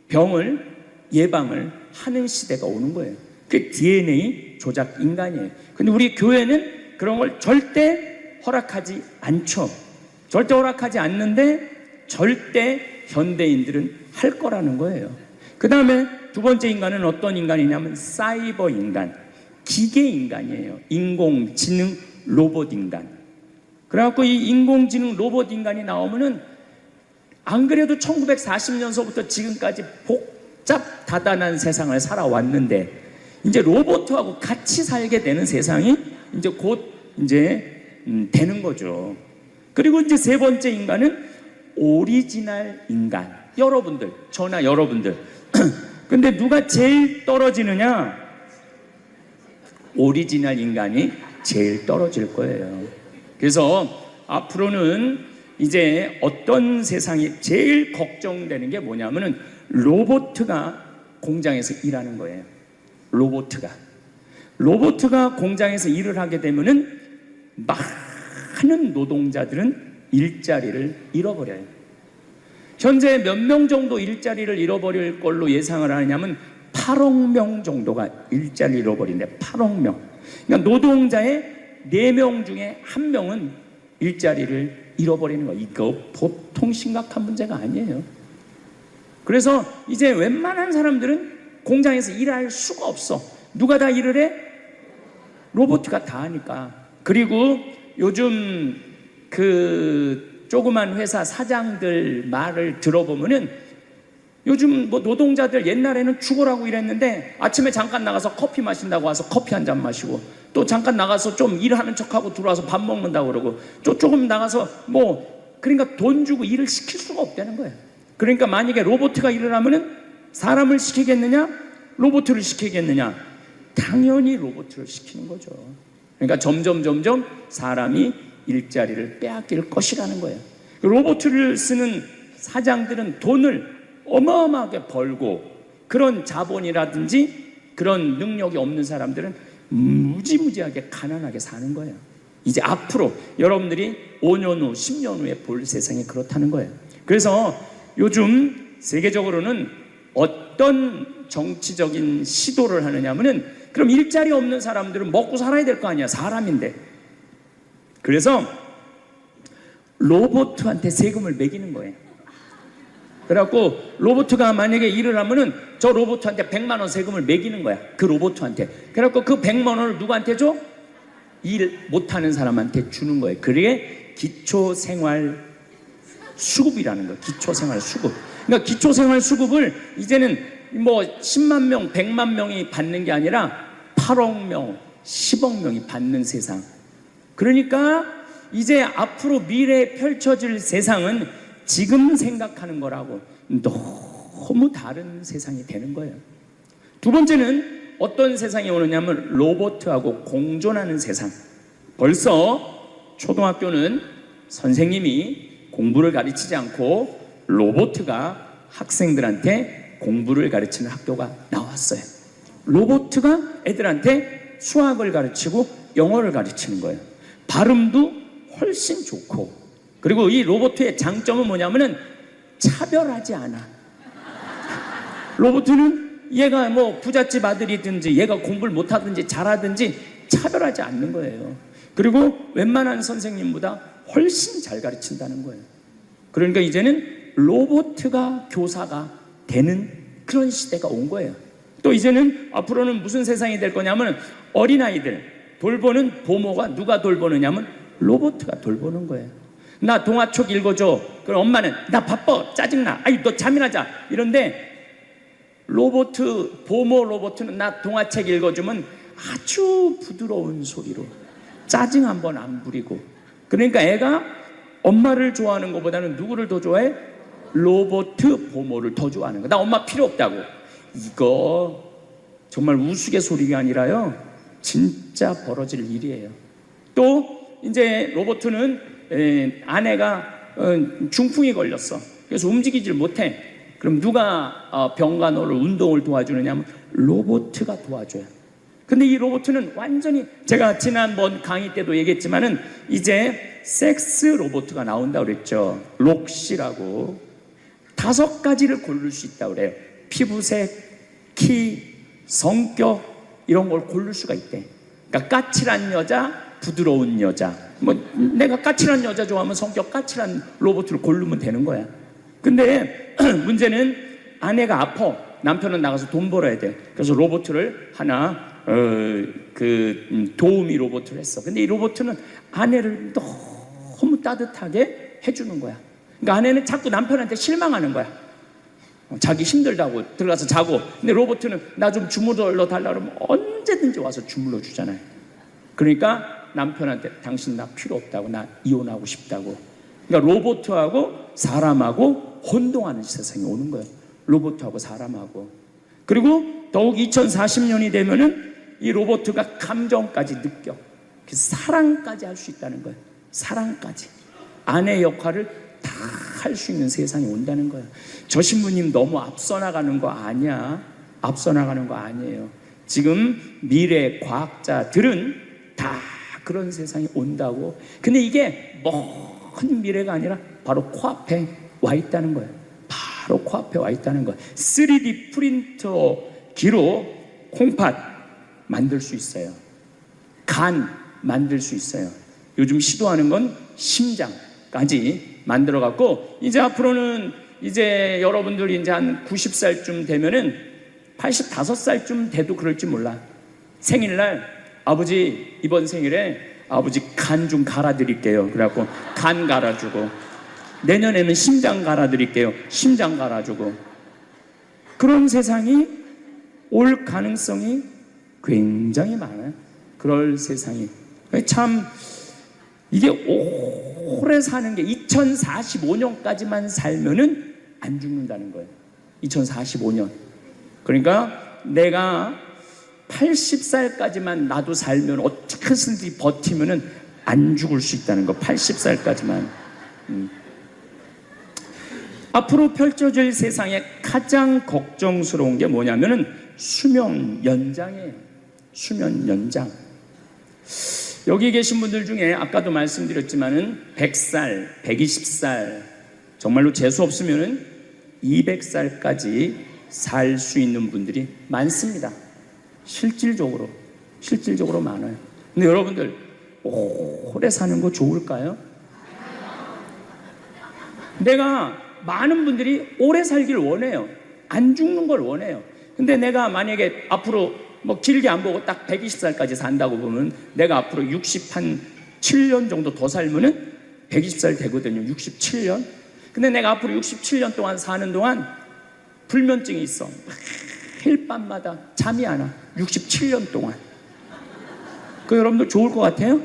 병을 예방을 하는 시대가 오는 거예요. 그게 DNA 조작 인간이에요. 근데 우리 교회는 그런 걸 절대 허락하지 않죠. 절대 허락하지 않는데 절대 현대인들은 할 거라는 거예요. 그 다음에 두 번째 인간은 어떤 인간이냐면 사이버 인간, 기계 인간이에요. 인공지능 로봇 인간. 그래갖고 이 인공지능 로봇 인간이 나오면은 안 그래도 1940년서부터 지금까지 복잡 다단한 세상을 살아왔는데 이제 로봇하고 같이 살게 되는 세상이 이제 곧 이제 되는 거죠. 그리고 이제 세 번째 인간은 오리지널 인간. 여러분들, 저나 여러분들. 근데 누가 제일 떨어지느냐? 오리지널 인간이 제일 떨어질 거예요. 그래서 앞으로는 이제 어떤 세상이 제일 걱정되는 게 뭐냐면은 로봇가 공장에서 일하는 거예요. 로봇가 공장에서 일을 하게 되면은 많은 노동자들은 일자리를 잃어버려요. 현재 몇 명 정도 일자리를 잃어버릴 걸로 예상을 하냐면 8억 명 정도가 일자리를 잃어버린대. 8억 명. 그러니까 노동자의 4명 중에 1명은 일자리를 잃어버리는 거. 이거 보통 심각한 문제가 아니에요. 그래서 이제 웬만한 사람들은 공장에서 일할 수가 없어. 누가 다 일을 해? 로봇가 다 하니까. 그리고 요즘 그 조그만 회사 사장들 말을 들어보면은 요즘 뭐 노동자들 옛날에는 죽으라고 일했는데 아침에 잠깐 나가서 커피 마신다고 와서 커피 한 잔 마시고 또 잠깐 나가서 좀 일하는 척하고 들어와서 밥 먹는다고 그러고 또 조금 나가서 뭐 그러니까 돈 주고 일을 시킬 수가 없다는 거예요. 그러니까 만약에 로봇가 일을 하면은 사람을 시키겠느냐? 로봇을 시키겠느냐? 당연히 로봇을 시키는 거죠. 그러니까 점점 사람이 일자리를 빼앗길 것이라는 거예요. 로봇을 쓰는 사장들은 돈을 어마어마하게 벌고 그런 자본이라든지 그런 능력이 없는 사람들은 무지무지하게 가난하게 사는 거예요. 이제 앞으로 여러분들이 5년 후, 10년 후에 볼 세상이 그렇다는 거예요. 그래서 요즘 세계적으로는 어떤 정치적인 시도를 하느냐면은 그럼 일자리 없는 사람들은 먹고 살아야 될 거 아니야. 사람인데. 그래서 로봇한테 세금을 매기는 거예요. 그래갖고 로봇가 만약에 일을 하면은 저 로봇한테 100만 원 세금을 매기는 거야. 그 로봇한테. 그래갖고 그 100만 원을 누구한테 줘? 일 못하는 사람한테 주는 거예요. 그게 기초생활 수급이라는 거예요. 기초생활 수급. 그러니까 기초생활 수급을 이제는 뭐 10만 명, 100만 명이 받는 게 아니라 8억 명, 10억 명이 받는 세상. 그러니까 이제 앞으로 미래에 펼쳐질 세상은 지금 생각하는 거라고 너무 다른 세상이 되는 거예요. 두 번째는 어떤 세상이 오느냐면 로봇하고 공존하는 세상. 벌써 초등학교는 선생님이 공부를 가르치지 않고 로봇가 학생들한테 공부를 가르치는 학교가 나왔어요. 로봇가 애들한테 수학을 가르치고 영어를 가르치는 거예요. 발음도 훨씬 좋고, 그리고 이 로봇의 장점은 뭐냐면은 차별하지 않아. 로봇은 얘가 뭐 부잣집 아들이든지 얘가 공부를 못하든지 잘하든지 차별하지 않는 거예요. 그리고 웬만한 선생님보다 훨씬 잘 가르친다는 거예요. 그러니까 이제는 로봇가 교사가 되는 그런 시대가 온 거예요. 또 이제는 앞으로는 무슨 세상이 될 거냐면 어린아이들 돌보는 보모가 누가 돌보느냐면 로봇가 돌보는 거예요. 나 동화책 읽어줘. 그럼 엄마는 나 바빠 짜증나. 아이 너 잠이나 자. 이런데 보모 로봇은 나 동화책 읽어주면 아주 부드러운 소리로 짜증 한번 안 부리고. 그러니까 애가 엄마를 좋아하는 것보다는 누구를 더 좋아해? 로봇 보모를 더 좋아하는 거야. 나 엄마 필요 없다고. 이거 정말 우스갯소리가 아니라요, 진짜 벌어질 일이에요. 또 이제 로봇은 아내가 중풍이 걸렸어. 그래서 움직이질 못해. 그럼 누가 병간호를 운동을 도와주느냐면 로봇가 도와줘요. 근데 이 로봇은 완전히, 제가 지난번 강의 때도 얘기했지만은 이제 섹스 로봇가 나온다고 그랬죠. 록시라고 5가지를 고를 수 있다고 그래요. 피부색, 키, 성격 이런 걸 고를 수가 있대. 그러니까 까칠한 여자, 부드러운 여자. 뭐 내가 까칠한 여자 좋아하면 성격 까칠한 로봇을 고르면 되는 거야. 근데 문제는 아내가 아파. 남편은 나가서 돈 벌어야 돼. 그래서 로봇을 하나 도우미 로봇을 했어. 근데 이 로봇은 아내를 너무 따뜻하게 해주는 거야. 그러니까 아내는 자꾸 남편한테 실망하는 거야. 자기 힘들다고 들어가서 자고. 근데 로봇은 나 좀 주물러 달라 그러면 언제든지 와서 주물러 주잖아요. 그러니까 남편한테 당신 나 필요 없다고, 나 이혼하고 싶다고. 그러니까 로봇하고 사람하고 혼동하는 세상이 오는 거예요. 로봇하고 사람하고. 그리고 더욱 2040년이 되면은 이 로봇가 감정까지 느껴. 사랑까지 할 수 있다는 거예요. 사랑까지. 아내 역할을 다 할 수 있는 세상이 온다는 거예요. 저 신부님 너무 앞서 나가는 거 아니야. 앞서 나가는 거 아니에요. 지금 미래 과학자들은 다 그런 세상이 온다고. 근데 이게 먼 미래가 아니라 바로 코앞에 와 있다는 거예요. 바로 코앞에 와 있다는 거예요. 3D 프린터기로 콩팥 만들 수 있어요. 간 만들 수 있어요. 요즘 시도하는 건 심장까지 만들어 갖고, 이제 앞으로는 이제 여러분들이 이제 한 90살쯤 되면은 85살쯤 돼도 그럴지 몰라. 생일날 아버지 이번 생일에 아버지 간 좀 갈아드릴게요. 그래갖고 간 갈아주고, 내년에는 심장 갈아드릴게요. 심장 갈아주고. 그런 세상이 올 가능성이 굉장히 많아요. 그럴 세상이. 참 이게 오래 사는 게 2045년까지만 살면은 안 죽는다는 거예요. 2045년. 그러니까 내가 80살까지만 나도 살면 어떻게든지 버티면은 안 죽을 수 있다는 거. 80살까지만. 앞으로 펼쳐질 세상에 가장 걱정스러운 게 뭐냐면은 수명 연장이에요. 수명 연장. 여기 계신 분들 중에 아까도 말씀드렸지만은 100살, 120살, 정말로 재수 없으면은 200살까지 살 수 있는 분들이 많습니다. 실질적으로 많아요. 근데 여러분들 오래 사는 거 좋을까요? 내가 많은 분들이 오래 살길 원해요. 안 죽는 걸 원해요. 근데 내가 만약에 앞으로 뭐 길게 안 보고 딱 120살까지 산다고 보면 내가 앞으로 67년 정도 더 살면은 120살 되거든요. 67년. 근데 내가 앞으로 67년 동안 사는 동안 불면증이 있어. 매일 밤마다 잠이 안 와. 67년 동안. 그 여러분들 좋을 것 같아요?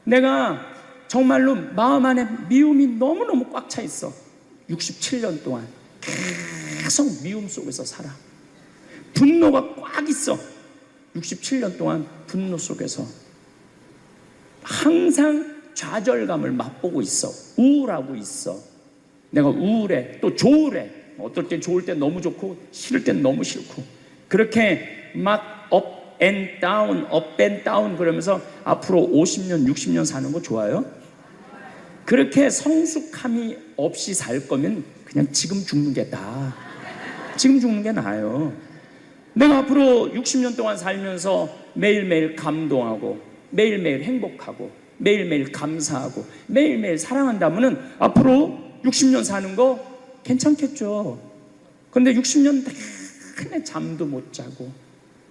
내가 정말로 마음 안에 미움이 너무너무 꽉 차 있어. 67년 동안 계속 미움 속에서 살아. 분노가 꽉 있어. 67년 동안 분노 속에서 항상 좌절감을 맛보고 있어. 우울하고 있어. 내가 우울해, 또 좋으래. 어떨 땐 좋을 땐 너무 좋고 싫을 땐 너무 싫고, 그렇게 막 업 앤 다운, 업 앤 다운 그러면서 앞으로 50년, 60년 사는 거 좋아요? 그렇게 성숙함이 없이 살 거면 그냥 지금 죽는 게 나아. 지금 죽는 게 나아요. 내가 앞으로 60년 동안 살면서 매일매일 감동하고 매일매일 행복하고 매일매일 감사하고 매일매일 사랑한다면은 앞으로 60년 사는 거 괜찮겠죠. 근데 60년 내내 잠도 못 자고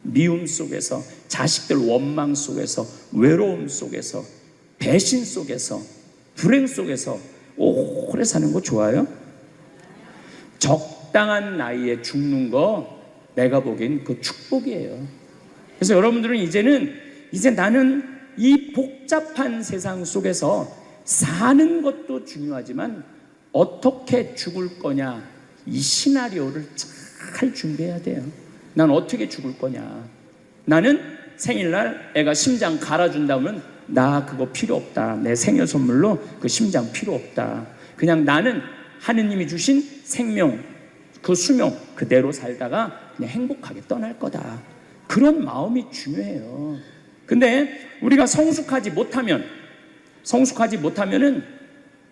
미움 속에서, 자식들 원망 속에서, 외로움 속에서, 배신 속에서, 불행 속에서 오래 사는 거 좋아요? 적당한 나이에 죽는 거 내가 보기엔 그 축복이에요. 그래서 여러분들은 이제 나는 이 복잡한 세상 속에서 사는 것도 중요하지만 어떻게 죽을 거냐, 이 시나리오를 잘 준비해야 돼요. 난 어떻게 죽을 거냐. 나는 생일날 애가 심장 갈아준다면 나 그거 필요 없다. 내 생일 선물로 그 심장 필요 없다. 그냥 나는 하느님이 주신 생명, 그 수명 그대로 살다가 그냥 행복하게 떠날 거다. 그런 마음이 중요해요. 근데 우리가 성숙하지 못하면은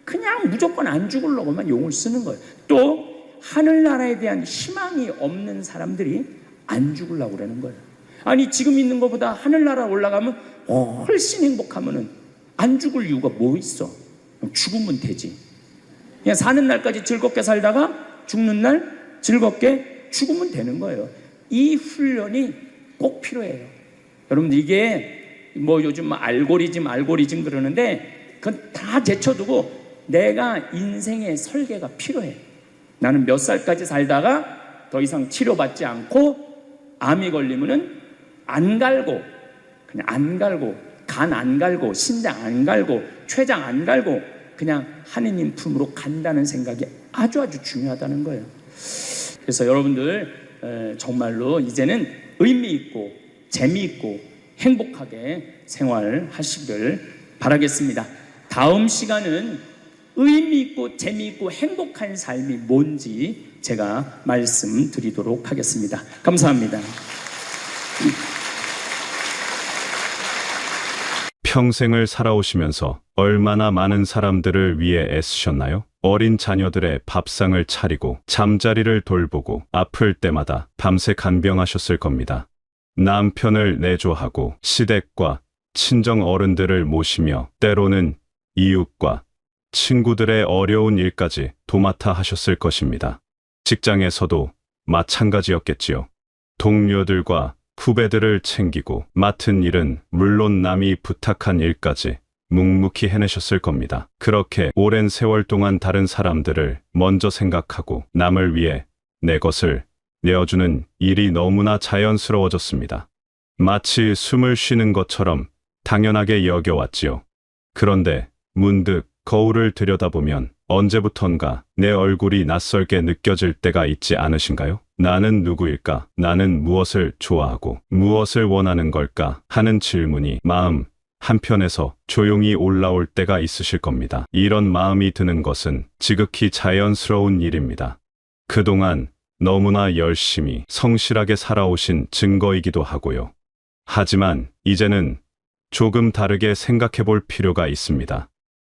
그냥 무조건 안 죽으려고만 용을 쓰는 거예요. 또 하늘나라에 대한 희망이 없는 사람들이 안 죽으려고 그러는 거예요. 아니 지금 있는 것보다 하늘나라 올라가면 훨씬 행복하면은 안 죽을 이유가 뭐 있어? 죽으면 되지. 그냥 사는 날까지 즐겁게 살다가 죽는 날 즐겁게 죽으면 되는 거예요. 이 훈련이 꼭 필요해요. 여러분 이게 뭐 요즘 알고리즘 그러는데 그건 다 제쳐두고 내가 인생의 설계가 필요해. 나는 몇 살까지 살다가 더 이상 치료받지 않고 암이 걸리면은 안 갈고, 그냥 안 갈고, 간 안 갈고, 신장 안 갈고, 췌장 안 갈고 그냥 하느님 품으로 간다는 생각이 아주 중요하다는 거예요. 그래서 여러분들 정말로 이제는 의미 있고 재미있고 행복하게 생활하시길 바라겠습니다. 다음 시간은 의미 있고 재미있고 행복한 삶이 뭔지 제가 말씀드리도록 하겠습니다. 감사합니다. 평생을 살아오시면서 얼마나 많은 사람들을 위해 애쓰셨나요? 어린 자녀들의 밥상을 차리고 잠자리를 돌보고 아플 때마다 밤새 간병하셨을 겁니다. 남편을 내조하고 시댁과 친정 어른들을 모시며 때로는 이웃과 친구들의 어려운 일까지 도맡아 하셨을 것입니다. 직장에서도 마찬가지였겠지요. 동료들과 후배들을 챙기고 맡은 일은 물론 남이 부탁한 일까지 묵묵히 해내셨을 겁니다. 그렇게 오랜 세월 동안 다른 사람들을 먼저 생각하고 남을 위해 내 것을 내어주는 일이 너무나 자연스러워졌습니다. 마치 숨을 쉬는 것처럼 당연하게 여겨왔지요. 그런데 문득 거울을 들여다보면 언제부턴가 내 얼굴이 낯설게 느껴질 때가 있지 않으신가요? 나는 누구일까? 나는 무엇을 좋아하고 무엇을 원하는 걸까? 하는 질문이 마음 한편에서 조용히 올라올 때가 있으실 겁니다. 이런 마음이 드는 것은 지극히 자연스러운 일입니다. 그동안 너무나 열심히 성실하게 살아오신 증거이기도 하고요. 하지만 이제는 조금 다르게 생각해 볼 필요가 있습니다.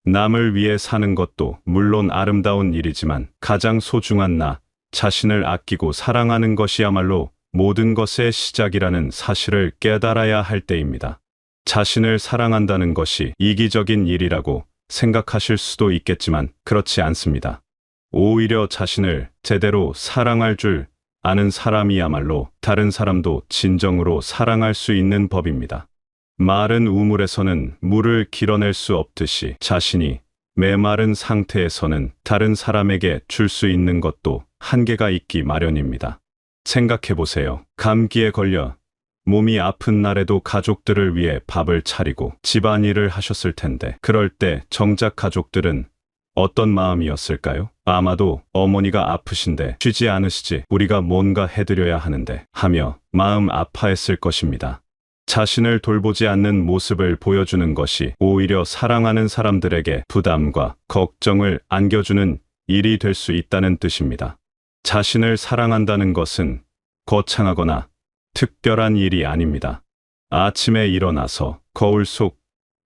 남을 위해 사는 것도 물론 아름다운 일이지만 가장 소중한 나 자신을 아끼고 사랑하는 것이야말로 모든 것의 시작이라는 사실을 깨달아야 할 때입니다. 자신을 사랑한다는 것이 이기적인 일이라고 생각하실 수도 있겠지만 그렇지 않습니다. 오히려 자신을 제대로 사랑할 줄 아는 사람이야말로 다른 사람도 진정으로 사랑할 수 있는 법입니다. 마른 우물에서는 물을 길어낼 수 없듯이 자신이 메마른 상태에서는 다른 사람에게 줄 수 있는 것도 한계가 있기 마련입니다. 생각해보세요. 감기에 걸려 몸이 아픈 날에도 가족들을 위해 밥을 차리고 집안일을 하셨을 텐데, 그럴 때 정작 가족들은 어떤 마음이었을까요? 아마도 어머니가 아프신데 쉬지 않으시지, 우리가 뭔가 해드려야 하는데 하며 마음 아파했을 것입니다. 자신을 돌보지 않는 모습을 보여주는 것이 오히려 사랑하는 사람들에게 부담과 걱정을 안겨주는 일이 될 수 있다는 뜻입니다. 자신을 사랑한다는 것은 거창하거나 특별한 일이 아닙니다. 아침에 일어나서 거울 속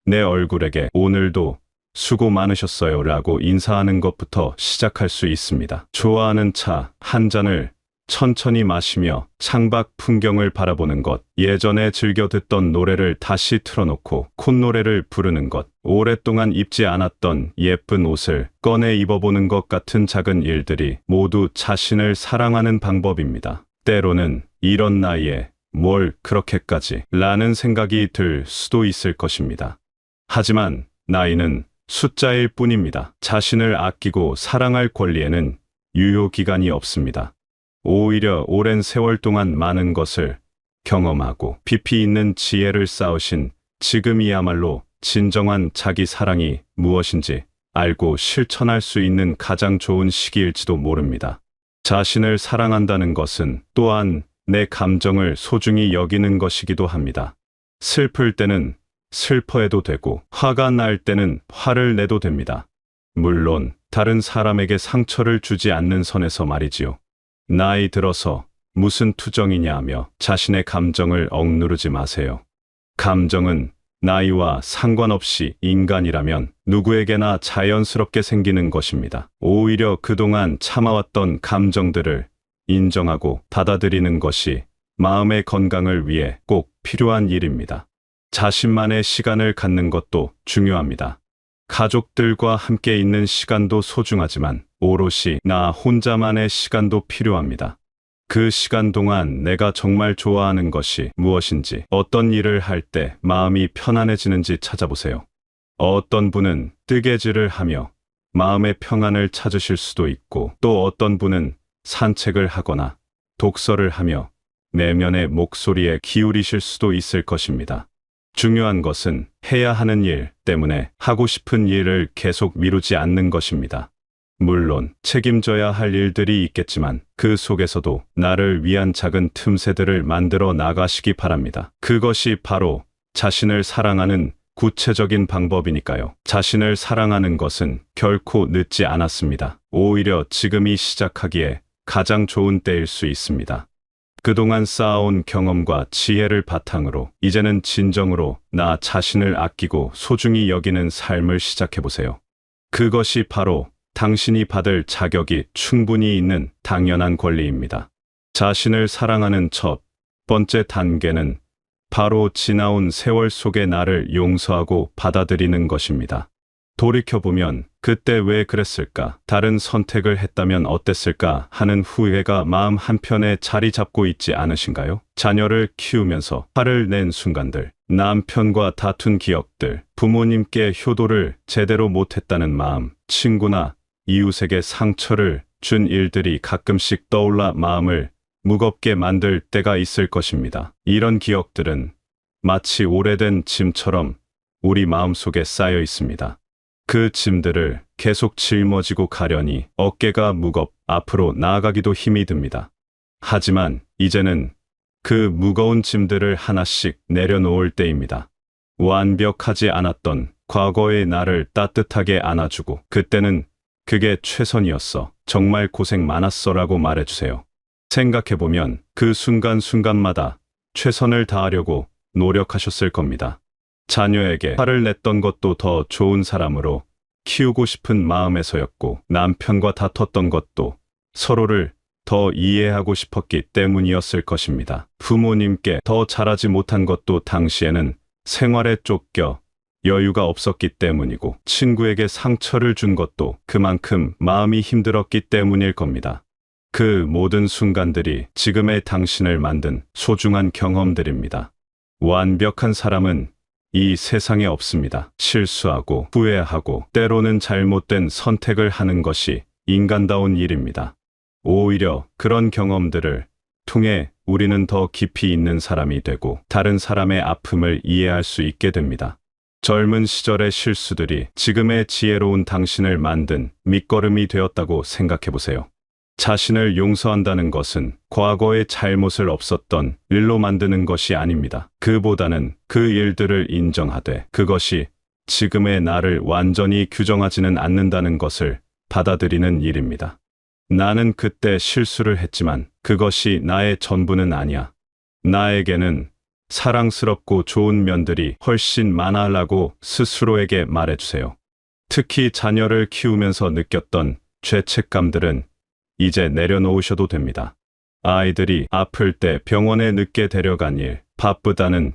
내 얼굴에게 오늘도 수고 많으셨어요 라고 인사하는 것부터 시작할 수 있습니다. 좋아하는 차 한 잔을 천천히 마시며 창밖 풍경을 바라보는 것, 예전에 즐겨 듣던 노래를 다시 틀어놓고 콧노래를 부르는 것, 오랫동안 입지 않았던 예쁜 옷을 꺼내 입어보는 것 같은 작은 일들이 모두 자신을 사랑하는 방법입니다. 때로는 이런 나이에 뭘 그렇게까지 라는 생각이 들 수도 있을 것입니다. 하지만 나이는 숫자일 뿐입니다. 자신을 아끼고 사랑할 권리에는 유효기간이 없습니다. 오히려 오랜 세월 동안 많은 것을 경험하고 깊이 있는 지혜를 쌓으신 지금이야말로 진정한 자기 사랑이 무엇인지 알고 실천할 수 있는 가장 좋은 시기일지도 모릅니다. 자신을 사랑한다는 것은 또한 내 감정을 소중히 여기는 것이기도 합니다. 슬플 때는 슬퍼해도 되고 화가 날 때는 화를 내도 됩니다. 물론 다른 사람에게 상처를 주지 않는 선에서 말이지요. 나이 들어서 무슨 투정이냐 하며 자신의 감정을 억누르지 마세요. 감정은 나이와 상관없이 인간이라면 누구에게나 자연스럽게 생기는 것입니다. 오히려 그동안 참아왔던 감정들을 인정하고 받아들이는 것이 마음의 건강을 위해 꼭 필요한 일입니다. 자신만의 시간을 갖는 것도 중요합니다. 가족들과 함께 있는 시간도 소중하지만 오롯이 나 혼자만의 시간도 필요합니다. 그 시간 동안 내가 정말 좋아하는 것이 무엇인지, 어떤 일을 할 때 마음이 편안해지는지 찾아보세요. 어떤 분은 뜨개질을 하며 마음의 평안을 찾으실 수도 있고, 또 어떤 분은 산책을 하거나 독서를 하며 내면의 목소리에 기울이실 수도 있을 것입니다. 중요한 것은 해야 하는 일 때문에 하고 싶은 일을 계속 미루지 않는 것입니다. 물론 책임져야 할 일들이 있겠지만 그 속에서도 나를 위한 작은 틈새들을 만들어 나가시기 바랍니다. 그것이 바로 자신을 사랑하는 구체적인 방법이니까요. 자신을 사랑하는 것은 결코 늦지 않았습니다. 오히려 지금이 시작하기에 가장 좋은 때일 수 있습니다. 그동안 쌓아온 경험과 지혜를 바탕으로 이제는 진정으로 나 자신을 아끼고 소중히 여기는 삶을 시작해보세요. 그것이 바로 당신이 받을 자격이 충분히 있는 당연한 권리입니다. 자신을 사랑하는 첫 번째 단계는 바로 지나온 세월 속의 나를 용서하고 받아들이는 것입니다. 돌이켜보면 그때 왜 그랬을까? 다른 선택을 했다면 어땠을까? 하는 후회가 마음 한편에 자리 잡고 있지 않으신가요? 자녀를 키우면서 화를 낸 순간들, 남편과 다툰 기억들, 부모님께 효도를 제대로 못했다는 마음, 친구나 이웃에게 상처를 준 일들이 가끔씩 떠올라 마음을 무겁게 만들 때가 있을 것입니다. 이런 기억들은 마치 오래된 짐처럼 우리 마음속에 쌓여 있습니다. 그 짐들을 계속 짊어지고 가려니 어깨가 앞으로 나아가기도 힘이 듭니다. 하지만 이제는 그 무거운 짐들을 하나씩 내려놓을 때입니다. 완벽하지 않았던 과거의 나를 따뜻하게 안아주고, 그때는 그게 최선이었어, 정말 고생 많았어 라고 말해주세요. 생각해보면 그 순간순간마다 최선을 다하려고 노력하셨을 겁니다. 자녀에게 화를 냈던 것도 더 좋은 사람으로 키우고 싶은 마음에서였고, 남편과 다퉜던 것도 서로를 더 이해하고 싶었기 때문이었을 것입니다. 부모님께 더 잘하지 못한 것도 당시에는 생활에 쫓겨 여유가 없었기 때문이고, 친구에게 상처를 준 것도 그만큼 마음이 힘들었기 때문일 겁니다. 그 모든 순간들이 지금의 당신을 만든 소중한 경험들입니다. 완벽한 사람은 이 세상에 없습니다. 실수하고 후회하고 때로는 잘못된 선택을 하는 것이 인간다운 일입니다. 오히려 그런 경험들을 통해 우리는 더 깊이 있는 사람이 되고 다른 사람의 아픔을 이해할 수 있게 됩니다. 젊은 시절의 실수들이 지금의 지혜로운 당신을 만든 밑거름이 되었다고 생각해 보세요. 자신을 용서한다는 것은 과거의 잘못을 없었던 일로 만드는 것이 아닙니다. 그보다는 그 일들을 인정하되 그것이 지금의 나를 완전히 규정하지는 않는다는 것을 받아들이는 일입니다. 나는 그때 실수를 했지만 그것이 나의 전부는 아니야. 나에게는 사랑스럽고 좋은 면들이 훨씬 많아라고 스스로에게 말해주세요. 특히 자녀를 키우면서 느꼈던 죄책감들은 이제 내려놓으셔도 됩니다. 아이들이 아플 때 병원에 늦게 데려간 일, 바쁘다는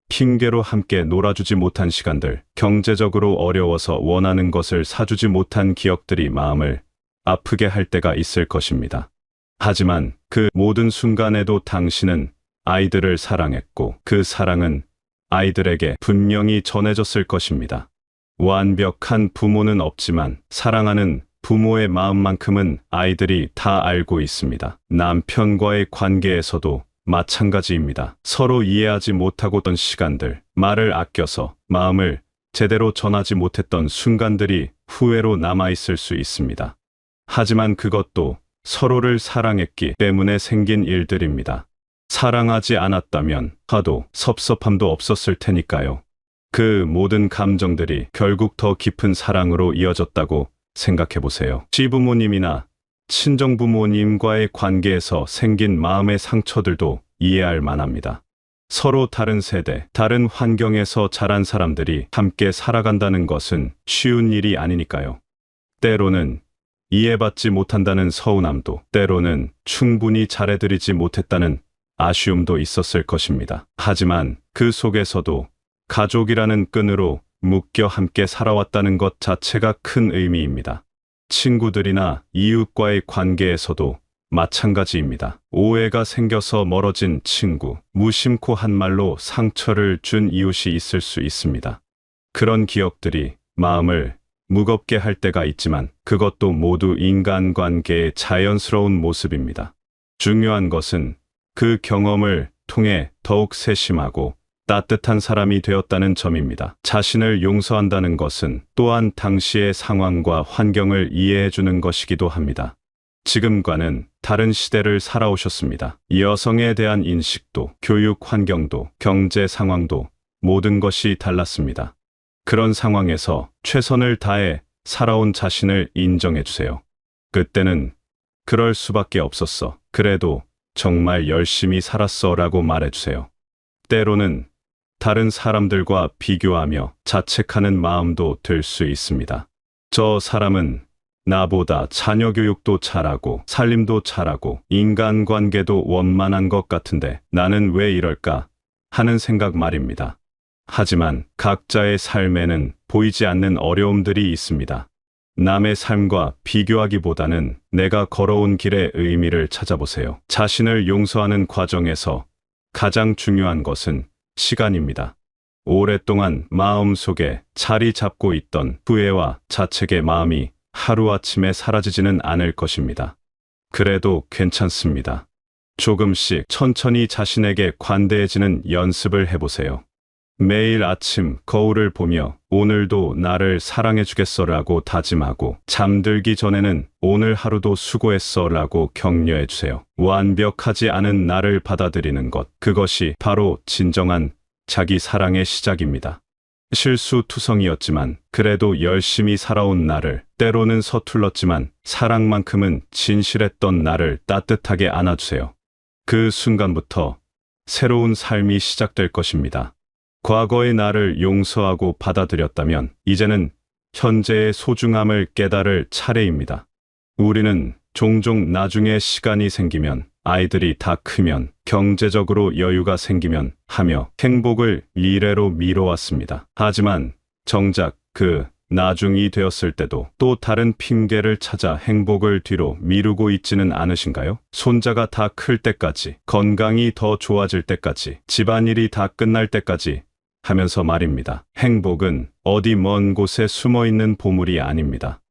핑계로 함께 놀아주지 못한 시간들, 경제적으로 어려워서 원하는 것을 사주지 못한 기억들이 마음을 아프게 할 때가 있을 것입니다. 하지만 그 모든 순간에도 당신은 아이들을 사랑했고 그 사랑은 아이들에게 분명히 전해졌을 것입니다. 완벽한 부모는 없지만 사랑하는 부모의 마음만큼은 아이들이 다 알고 있습니다. 남편과의 관계에서도 마찬가지입니다. 서로 이해하지 못하고던 시간들, 말을 아껴서 마음을 제대로 전하지 못했던 순간들이 후회로 남아있을 수 있습니다. 하지만 그것도 서로를 사랑했기 때문에 생긴 일들입니다. 사랑하지 않았다면 화도 섭섭함도 없었을 테니까요. 그 모든 감정들이 결국 더 깊은 사랑으로 이어졌다고 생각해 보세요. 시부모님이나 친정부모님과의 관계에서 생긴 마음의 상처들도 이해할 만합니다. 서로 다른 세대, 다른 환경에서 자란 사람들이 함께 살아간다는 것은 쉬운 일이 아니니까요. 때로는 이해받지 못한다는 서운함도, 때로는 충분히 잘해드리지 못했다는 아쉬움도 있었을 것입니다. 하지만 그 속에서도 가족이라는 끈으로 묶여 함께 살아왔다는 것 자체가 큰 의미입니다. 친구들이나 이웃과의 관계에서도 마찬가지입니다. 오해가 생겨서 멀어진 친구, 무심코 한 말로 상처를 준 이웃이 있을 수 있습니다. 그런 기억들이 마음을 무겁게 할 때가 있지만 그것도 모두 인간관계의 자연스러운 모습입니다. 중요한 것은 그 경험을 통해 더욱 세심하고 따뜻한 사람이 되었다는 점입니다. 자신을 용서한다는 것은 또한 당시의 상황과 환경을 이해해주는 것이기도 합니다. 지금과는 다른 시대를 살아오셨습니다. 여성에 대한 인식도, 교육 환경도, 경제 상황도 모든 것이 달랐습니다. 그런 상황에서 최선을 다해 살아온 자신을 인정해주세요. 그때는 그럴 수밖에 없었어. 그래도 정말 열심히 살았어 라고 말해주세요. 때로는 다른 사람들과 비교하며 자책하는 마음도 들 수 있습니다. 저 사람은 나보다 자녀 교육도 잘하고 살림도 잘하고 인간관계도 원만한 것 같은데 나는 왜 이럴까 하는 생각 말입니다. 하지만 각자의 삶에는 보이지 않는 어려움들이 있습니다. 남의 삶과 비교하기보다는 내가 걸어온 길의 의미를 찾아보세요. 자신을 용서하는 과정에서 가장 중요한 것은 시간입니다. 오랫동안 마음속에 자리 잡고 있던 후회와 자책의 마음이 하루아침에 사라지지는 않을 것입니다. 그래도 괜찮습니다. 조금씩 천천히 자신에게 관대해지는 연습을 해보세요. 매일 아침 거울을 보며 오늘도 나를 사랑해주겠어라고 다짐하고 잠들기 전에는 오늘 하루도 수고했어라고 격려해주세요. 완벽하지 않은 나를 받아들이는 것, 그것이 바로 진정한 자기 사랑의 시작입니다. 실수투성이었지만 그래도 열심히 살아온 나를, 때로는 서툴렀지만 사랑만큼은 진실했던 나를 따뜻하게 안아주세요. 그 순간부터 새로운 삶이 시작될 것입니다. 과거의 나를 용서하고 받아들였다면 이제는 현재의 소중함을 깨달을 차례입니다. 우리는 종종 나중에 시간이 생기면, 아이들이 다 크면, 경제적으로 여유가 생기면 하며 행복을 미래로 미뤄왔습니다. 하지만 정작 그 나중이 되었을 때도 또 다른 핑계를 찾아 행복을 뒤로 미루고 있지는 않으신가요? 손자가 다 클 때까지, 건강이 더 좋아질 때까지, 집안일이 다 끝날 때까지 하면서 말입니다. 행복은 어디 먼 곳에 숨어있는 보물이 아닙니다.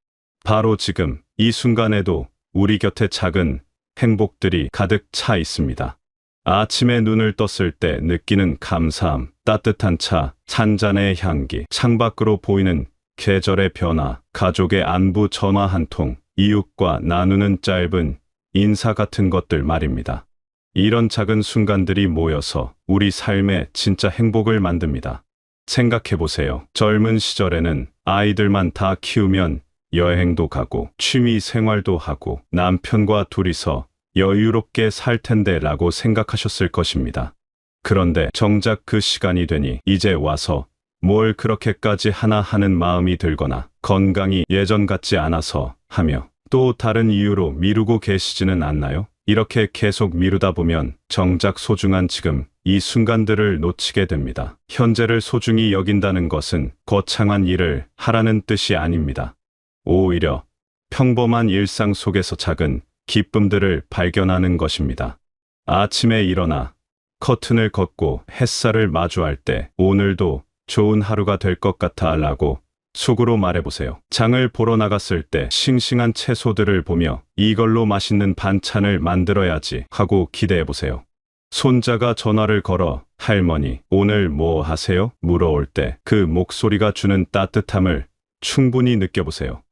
바로 지금 이 순간에도 우리 곁에 작은 행복들이 가득 차 있습니다. 아침에 눈을 떴을 때 느끼는 감사함, 따뜻한 차, 찬잔의 향기, 창밖으로 보이는 계절의 변화, 가족의 안부 전화 한 통, 이웃과 나누는 짧은 인사 같은 것들 말입니다. 이런 작은 순간들이 모여서 우리 삶에 진짜 행복을 만듭니다. 생각해 보세요. 젊은 시절에는 아이들만 다 키우면 여행도 가고 취미 생활도 하고 남편과 둘이서 여유롭게 살 텐데 라고 생각하셨을 것입니다. 그런데 정작 그 시간이 되니 이제 와서 뭘 그렇게까지 하나 하는 마음이 들거나 건강이 예전 같지 않아서 하며 또 다른 이유로 미루고 계시지는 않나요? 이렇게 계속 미루다 보면 정작 소중한 지금 이 순간들을 놓치게 됩니다. 현재를 소중히 여긴다는 것은 거창한 일을 하라는 뜻이 아닙니다. 오히려 평범한 일상 속에서 작은 기쁨들을 발견하는 것입니다. 아침에 일어나 커튼을 걷고 햇살을 마주할 때 오늘도 좋은 하루가 될 것 같아 라고 속으로 말해보세요. 장을 보러 나갔을 때 싱싱한 채소들을 보며 이걸로 맛있는 반찬을 만들어야지 하고 기대해보세요. 손자가 전화를 걸어 할머니 오늘 뭐 하세요? 물어올 때 그 목소리가 주는 따뜻함을 충분히 느껴보세요.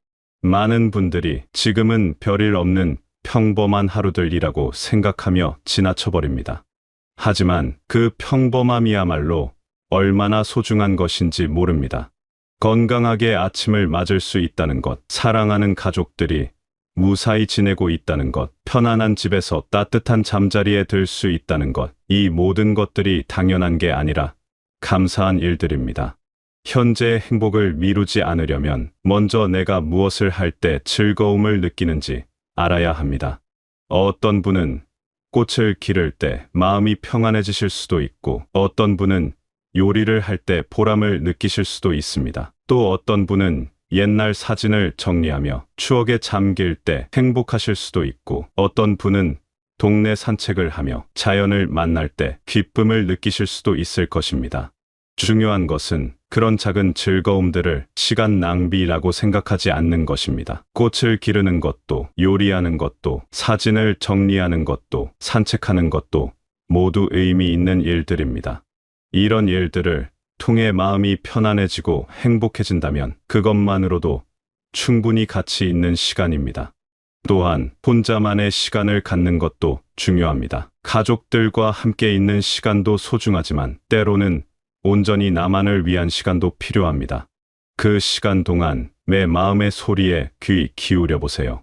많은 분들이 지금은 별일 없는 평범한 하루들이라고 생각하며 지나쳐버립니다. 하지만 그 평범함이야말로 얼마나 소중한 것인지 모릅니다. 건강하게 아침을 맞을 수 있다는 것, 사랑하는 가족들이 무사히 지내고 있다는 것, 편안한 집에서 따뜻한 잠자리에 들 수 있다는 것, 이 모든 것들이 당연한 게 아니라 감사한 일들입니다. 현재의 행복을 미루지 않으려면 먼저 내가 무엇을 할 때 즐거움을 느끼는지 알아야 합니다. 어떤 분은 꽃을 기를 때 마음이 평안해지실 수도 있고 어떤 분은 요리를 할 때 보람을 느끼실 수도 있습니다. 또 어떤 분은 옛날 사진을 정리하며 추억에 잠길 때 행복하실 수도 있고 어떤 분은 동네 산책을 하며 자연을 만날 때 기쁨을 느끼실 수도 있을 것입니다. 중요한 것은 그런 작은 즐거움들을 시간 낭비라고 생각하지 않는 것입니다. 꽃을 기르는 것도, 요리하는 것도, 사진을 정리하는 것도, 산책하는 것도 모두 의미 있는 일들입니다. 이런 일들을 통해 마음이 편안해지고 행복해진다면 그것만으로도 충분히 가치 있는 시간입니다. 또한 혼자만의 시간을 갖는 것도 중요합니다. 가족들과 함께 있는 시간도 소중하지만 때로는 온전히 나만을 위한 시간도 필요합니다. 그 시간 동안 내 마음의 소리에 귀 기울여 보세요.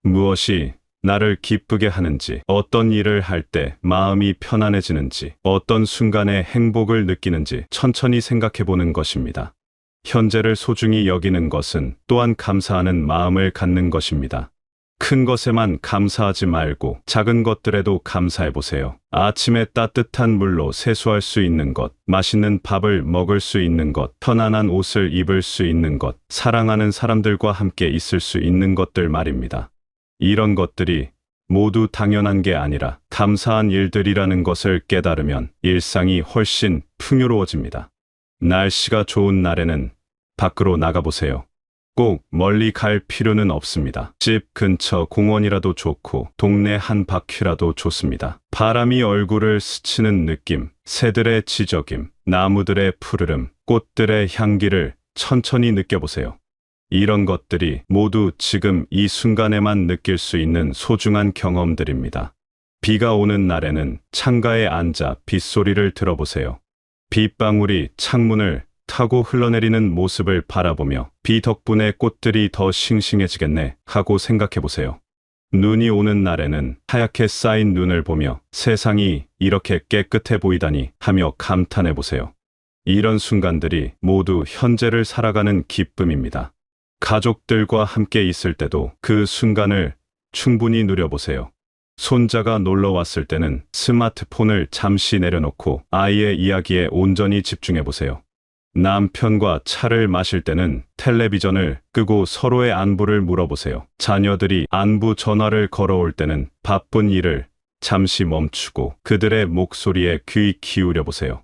무엇이 나를 기쁘게 하는지, 어떤 일을 할 때 마음이 편안해지는지, 어떤 순간에 행복을 느끼는지 천천히 생각해 보는 것입니다. 현재를 소중히 여기는 것은 또한 감사하는 마음을 갖는 것입니다. 큰 것에만 감사하지 말고 작은 것들에도 감사해 보세요. 아침에 따뜻한 물로 세수할 수 있는 것, 맛있는 밥을 먹을 수 있는 것, 편안한 옷을 입을 수 있는 것, 사랑하는 사람들과 함께 있을 수 있는 것들 말입니다. 이런 것들이 모두 당연한 게 아니라 감사한 일들이라는 것을 깨달으면 일상이 훨씬 풍요로워집니다. 날씨가 좋은 날에는 밖으로 나가보세요. 꼭 멀리 갈 필요는 없습니다. 집 근처 공원이라도 좋고 동네 한 바퀴라도 좋습니다. 바람이 얼굴을 스치는 느낌, 새들의 지저김, 나무들의 푸르름, 꽃들의 향기를 천천히 느껴보세요. 이런 것들이 모두 지금 이 순간에만 느낄 수 있는 소중한 경험들입니다. 비가 오는 날에는 창가에 앉아 빗소리를 들어보세요. 빗방울이 창문을 타고 흘러내리는 모습을 바라보며 비 덕분에 꽃들이 더 싱싱해지겠네 하고 생각해보세요. 눈이 오는 날에는 하얗게 쌓인 눈을 보며 세상이 이렇게 깨끗해 보이다니 하며 감탄해보세요. 이런 순간들이 모두 현재를 살아가는 기쁨입니다. 가족들과 함께 있을 때도 그 순간을 충분히 누려보세요. 손자가 놀러 왔을 때는 스마트폰을 잠시 내려놓고 아이의 이야기에 온전히 집중해보세요. 남편과 차를 마실 때는 텔레비전을 끄고 서로의 안부를 물어보세요. 자녀들이 안부 전화를 걸어올 때는 바쁜 일을 잠시 멈추고 그들의 목소리에 귀 기울여 보세요.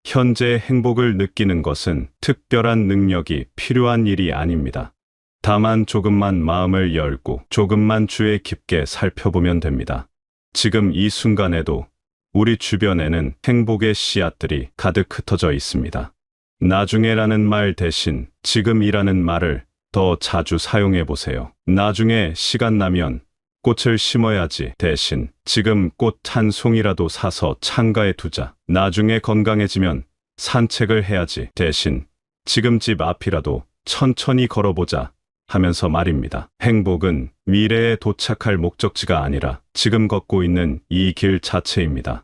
현재의 행복을 느끼는 것은 특별한 능력이 필요한 일이 아닙니다. 다만 조금만 마음을 열고 조금만 주의 깊게 살펴보면 됩니다. 지금 이 순간에도 우리 주변에는 행복의 씨앗들이 가득 흩어져 있습니다. 나중에라는 말 대신 지금이라는 말을 더 자주 사용해 보세요. 나중에 시간 나면 꽃을 심어야지 대신 지금 꽃 한 송이라도 사서 창가에 두자. 나중에 건강해지면 산책을 해야지 대신 지금 집 앞이라도 천천히 걸어보자 하면서 말입니다. 행복은 미래에 도착할 목적지가 아니라 지금 걷고 있는 이 길 자체입니다.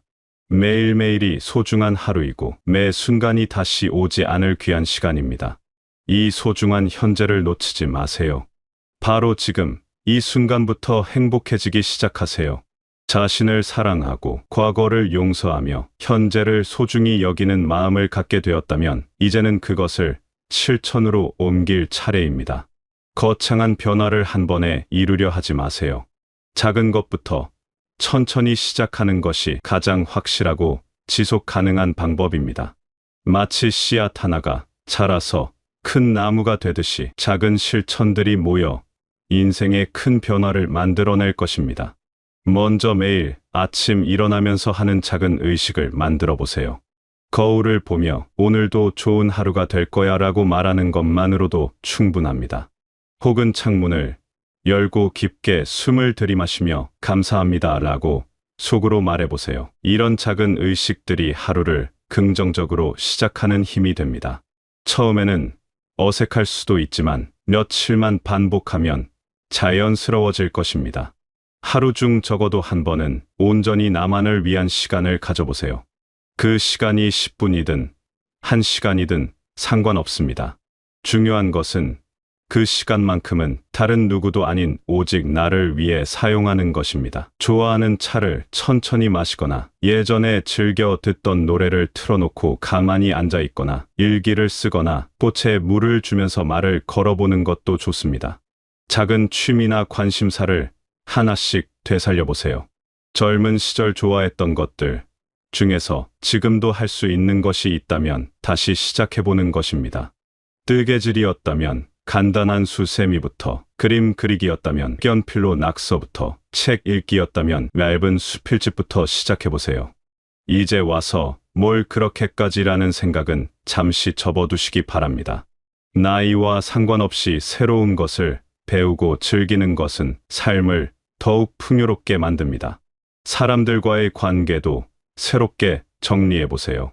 매일매일이 소중한 하루이고 매 순간이 다시 오지 않을 귀한 시간입니다. 이 소중한 현재를 놓치지 마세요. 바로 지금 이 순간부터 행복해지기 시작하세요. 자신을 사랑하고 과거를 용서하며 현재를 소중히 여기는 마음을 갖게 되었다면 이제는 그것을 실천으로 옮길 차례입니다. 거창한 변화를 한 번에 이루려 하지 마세요. 작은 것부터 천천히 시작하는 것이 가장 확실하고 지속 가능한 방법입니다. 마치 씨앗 하나가 자라서 큰 나무가 되듯이 작은 실천들이 모여 인생의 큰 변화를 만들어낼 것입니다. 먼저 매일 아침 일어나면서 하는 작은 의식을 만들어 보세요. 거울을 보며 오늘도 좋은 하루가 될 거야 라고 말하는 것만으로도 충분합니다. 혹은 창문을 열고 깊게 숨을 들이마시며 감사합니다 라고 속으로 말해보세요. 이런 작은 의식들이 하루를 긍정적으로 시작하는 힘이 됩니다. 처음에는 어색할 수도 있지만 며칠만 반복하면 자연스러워질 것입니다. 하루 중 적어도 한 번은 온전히 나만을 위한 시간을 가져보세요. 그 시간이 10분이든 1시간이든 상관없습니다. 중요한 것은 그 시간만큼은 다른 누구도 아닌 오직 나를 위해 사용하는 것입니다. 좋아하는 차를 천천히 마시거나 예전에 즐겨 듣던 노래를 틀어놓고 가만히 앉아 있거나 일기를 쓰거나 꽃에 물을 주면서 말을 걸어보는 것도 좋습니다. 작은 취미나 관심사를 하나씩 되살려보세요. 젊은 시절 좋아했던 것들 중에서 지금도 할 수 있는 것이 있다면 다시 시작해보는 것입니다. 뜨개질이었다면 간단한 수세미부터, 그림 그리기였다면 연필로 낙서부터, 책 읽기였다면 얇은 수필집부터 시작해보세요. 이제 와서 뭘 그렇게까지라는 생각은 잠시 접어두시기 바랍니다. 나이와 상관없이 새로운 것을 배우고 즐기는 것은 삶을 더욱 풍요롭게 만듭니다. 사람들과의 관계도 새롭게 정리해보세요.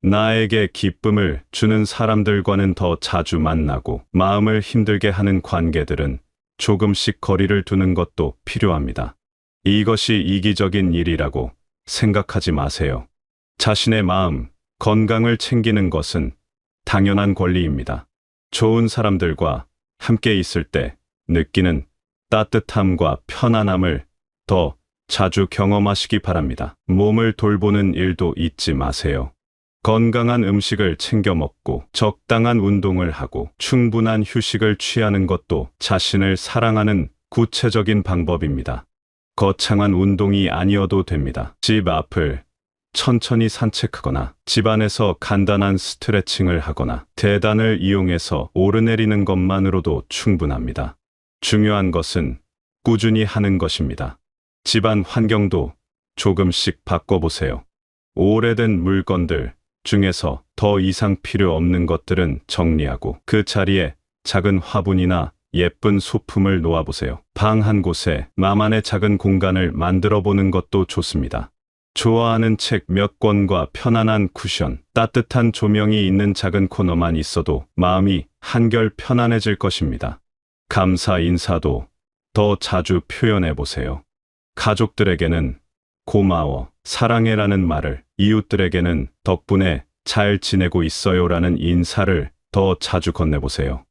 나에게 기쁨을 주는 사람들과는 더 자주 만나고 마음을 힘들게 하는 관계들은 조금씩 거리를 두는 것도 필요합니다. 이것이 이기적인 일이라고 생각하지 마세요. 자신의 마음, 건강을 챙기는 것은 당연한 권리입니다. 좋은 사람들과 함께 있을 때 느끼는 따뜻함과 편안함을 더 자주 경험하시기 바랍니다. 몸을 돌보는 일도 잊지 마세요. 건강한 음식을 챙겨 먹고 적당한 운동을 하고 충분한 휴식을 취하는 것도 자신을 사랑하는 구체적인 방법입니다. 거창한 운동이 아니어도 됩니다. 집 앞을 천천히 산책하거나 집안에서 간단한 스트레칭을 하거나 계단을 이용해서 오르내리는 것만으로도 충분합니다. 중요한 것은 꾸준히 하는 것입니다. 집안 환경도 조금씩 바꿔보세요. 오래된 물건들 중에서 더 이상 필요 없는 것들은 정리하고 그 자리에 작은 화분이나 예쁜 소품을 놓아보세요. 방 한 곳에 나만의 작은 공간을 만들어 보는 것도 좋습니다. 좋아하는 책 몇 권과 편안한 쿠션, 따뜻한 조명이 있는 작은 코너만 있어도 마음이 한결 편안해질 것입니다. 감사 인사도 더 자주 표현해 보세요. 가족들에게는 고마워, 사랑해라는 말을, 이웃들에게는 덕분에 잘 지내고 있어요라는 인사를 더 자주 건네보세요.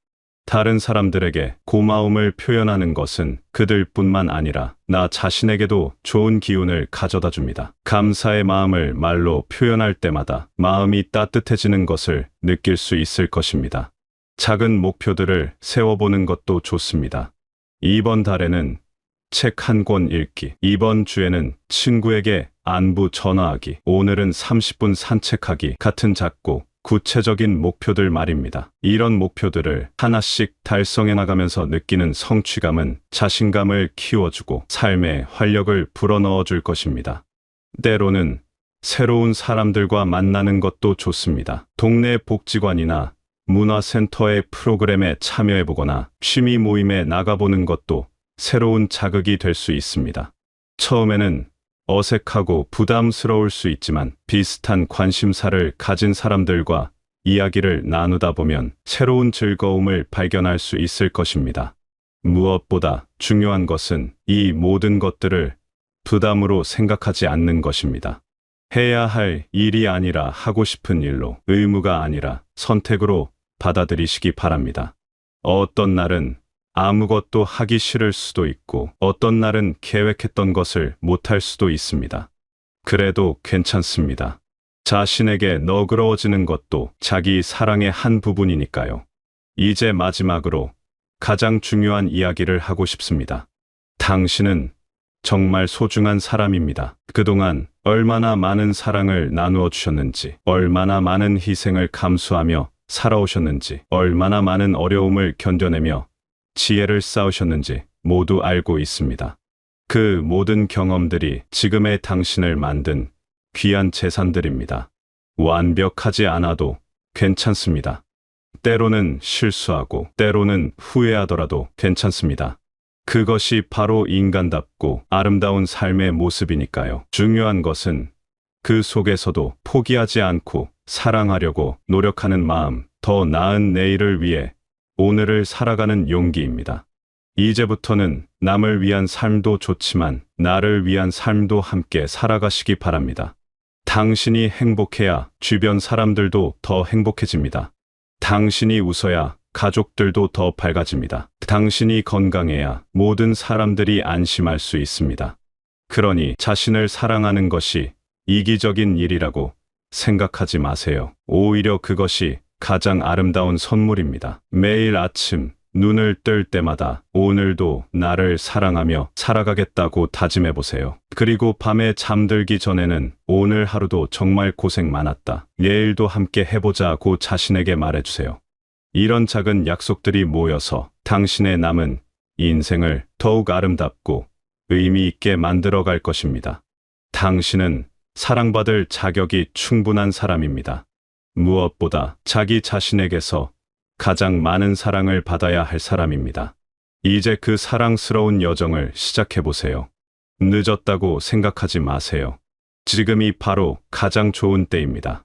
다른 사람들에게 고마움을 표현하는 것은 그들뿐만 아니라 나 자신에게도 좋은 기운을 가져다 줍니다. 감사의 마음을 말로 표현할 때마다 마음이 따뜻해지는 것을 느낄 수 있을 것입니다. 작은 목표들을 세워보는 것도 좋습니다. 이번 달에는 책 한 권 읽기, 이번 주에는 친구에게 안부 전화하기, 오늘은 30분 산책하기 같은 작고 구체적인 목표들 말입니다. 이런 목표들을 하나씩 달성해 나가면서 느끼는 성취감은 자신감을 키워주고 삶에 활력을 불어넣어 줄 것입니다. 때로는 새로운 사람들과 만나는 것도 좋습니다. 동네 복지관이나 문화센터의 프로그램에 참여해보거나 취미 모임에 나가보는 것도 새로운 자극이 될 수 있습니다. 처음에는 어색하고 부담스러울 수 있지만 비슷한 관심사를 가진 사람들과 이야기를 나누다 보면 새로운 즐거움을 발견할 수 있을 것입니다. 무엇보다 중요한 것은 이 모든 것들을 부담으로 생각하지 않는 것입니다. 해야 할 일이 아니라 하고 싶은 일로, 의무가 아니라 선택으로 받아들이시기 바랍니다. 어떤 날은 아무것도 하기 싫을 수도 있고 어떤 날은 계획했던 것을 못할 수도 있습니다. 그래도 괜찮습니다. 자신에게 너그러워지는 것도 자기 사랑의 한 부분이니까요. 이제 마지막으로 가장 중요한 이야기를 하고 싶습니다. 당신은 정말 소중한 사람입니다. 그동안 얼마나 많은 사랑을 나누어 주셨는지, 얼마나 많은 희생을 감수하며 살아오셨는지, 얼마나 많은 어려움을 견뎌내며 지혜를 쌓으셨는지 모두 알고 있습니다. 그 모든 경험들이 지금의 당신을 만든 귀한 재산들입니다. 완벽하지 않아도 괜찮습니다. 때로는 실수하고 때로는 후회하더라도 괜찮습니다. 그것이 바로 인간답고 아름다운 삶의 모습이니까요. 중요한 것은 그 속에서도 포기하지 않고 사랑하려고 노력하는 마음, 더 나은 내일을 위해 오늘을 살아가는 용기입니다. 이제부터는 남을 위한 삶도 좋지만 나를 위한 삶도 함께 살아가시기 바랍니다. 당신이 행복해야 주변 사람들도 더 행복해집니다. 당신이 웃어야 가족들도 더 밝아집니다. 당신이 건강해야 모든 사람들이 안심할 수 있습니다. 그러니 자신을 사랑하는 것이 이기적인 일이라고 생각하지 마세요. 오히려 그것이 가장 아름다운 선물입니다. 매일 아침 눈을 뜰 때마다 오늘도 나를 사랑하며 살아가겠다고 다짐해보세요. 그리고 밤에 잠들기 전에는 오늘 하루도 정말 고생 많았다. 내일도 함께 해보자고 자신에게 말해주세요. 이런 작은 약속들이 모여서 당신의 남은 인생을 더욱 아름답고 의미 있게 만들어갈 것입니다. 당신은 사랑받을 자격이 충분한 사람입니다. 무엇보다 자기 자신에게서 가장 많은 사랑을 받아야 할 사람입니다. 이제 그 사랑스러운 여정을 시작해보세요. 늦었다고 생각하지 마세요. 지금이 바로 가장 좋은 때입니다.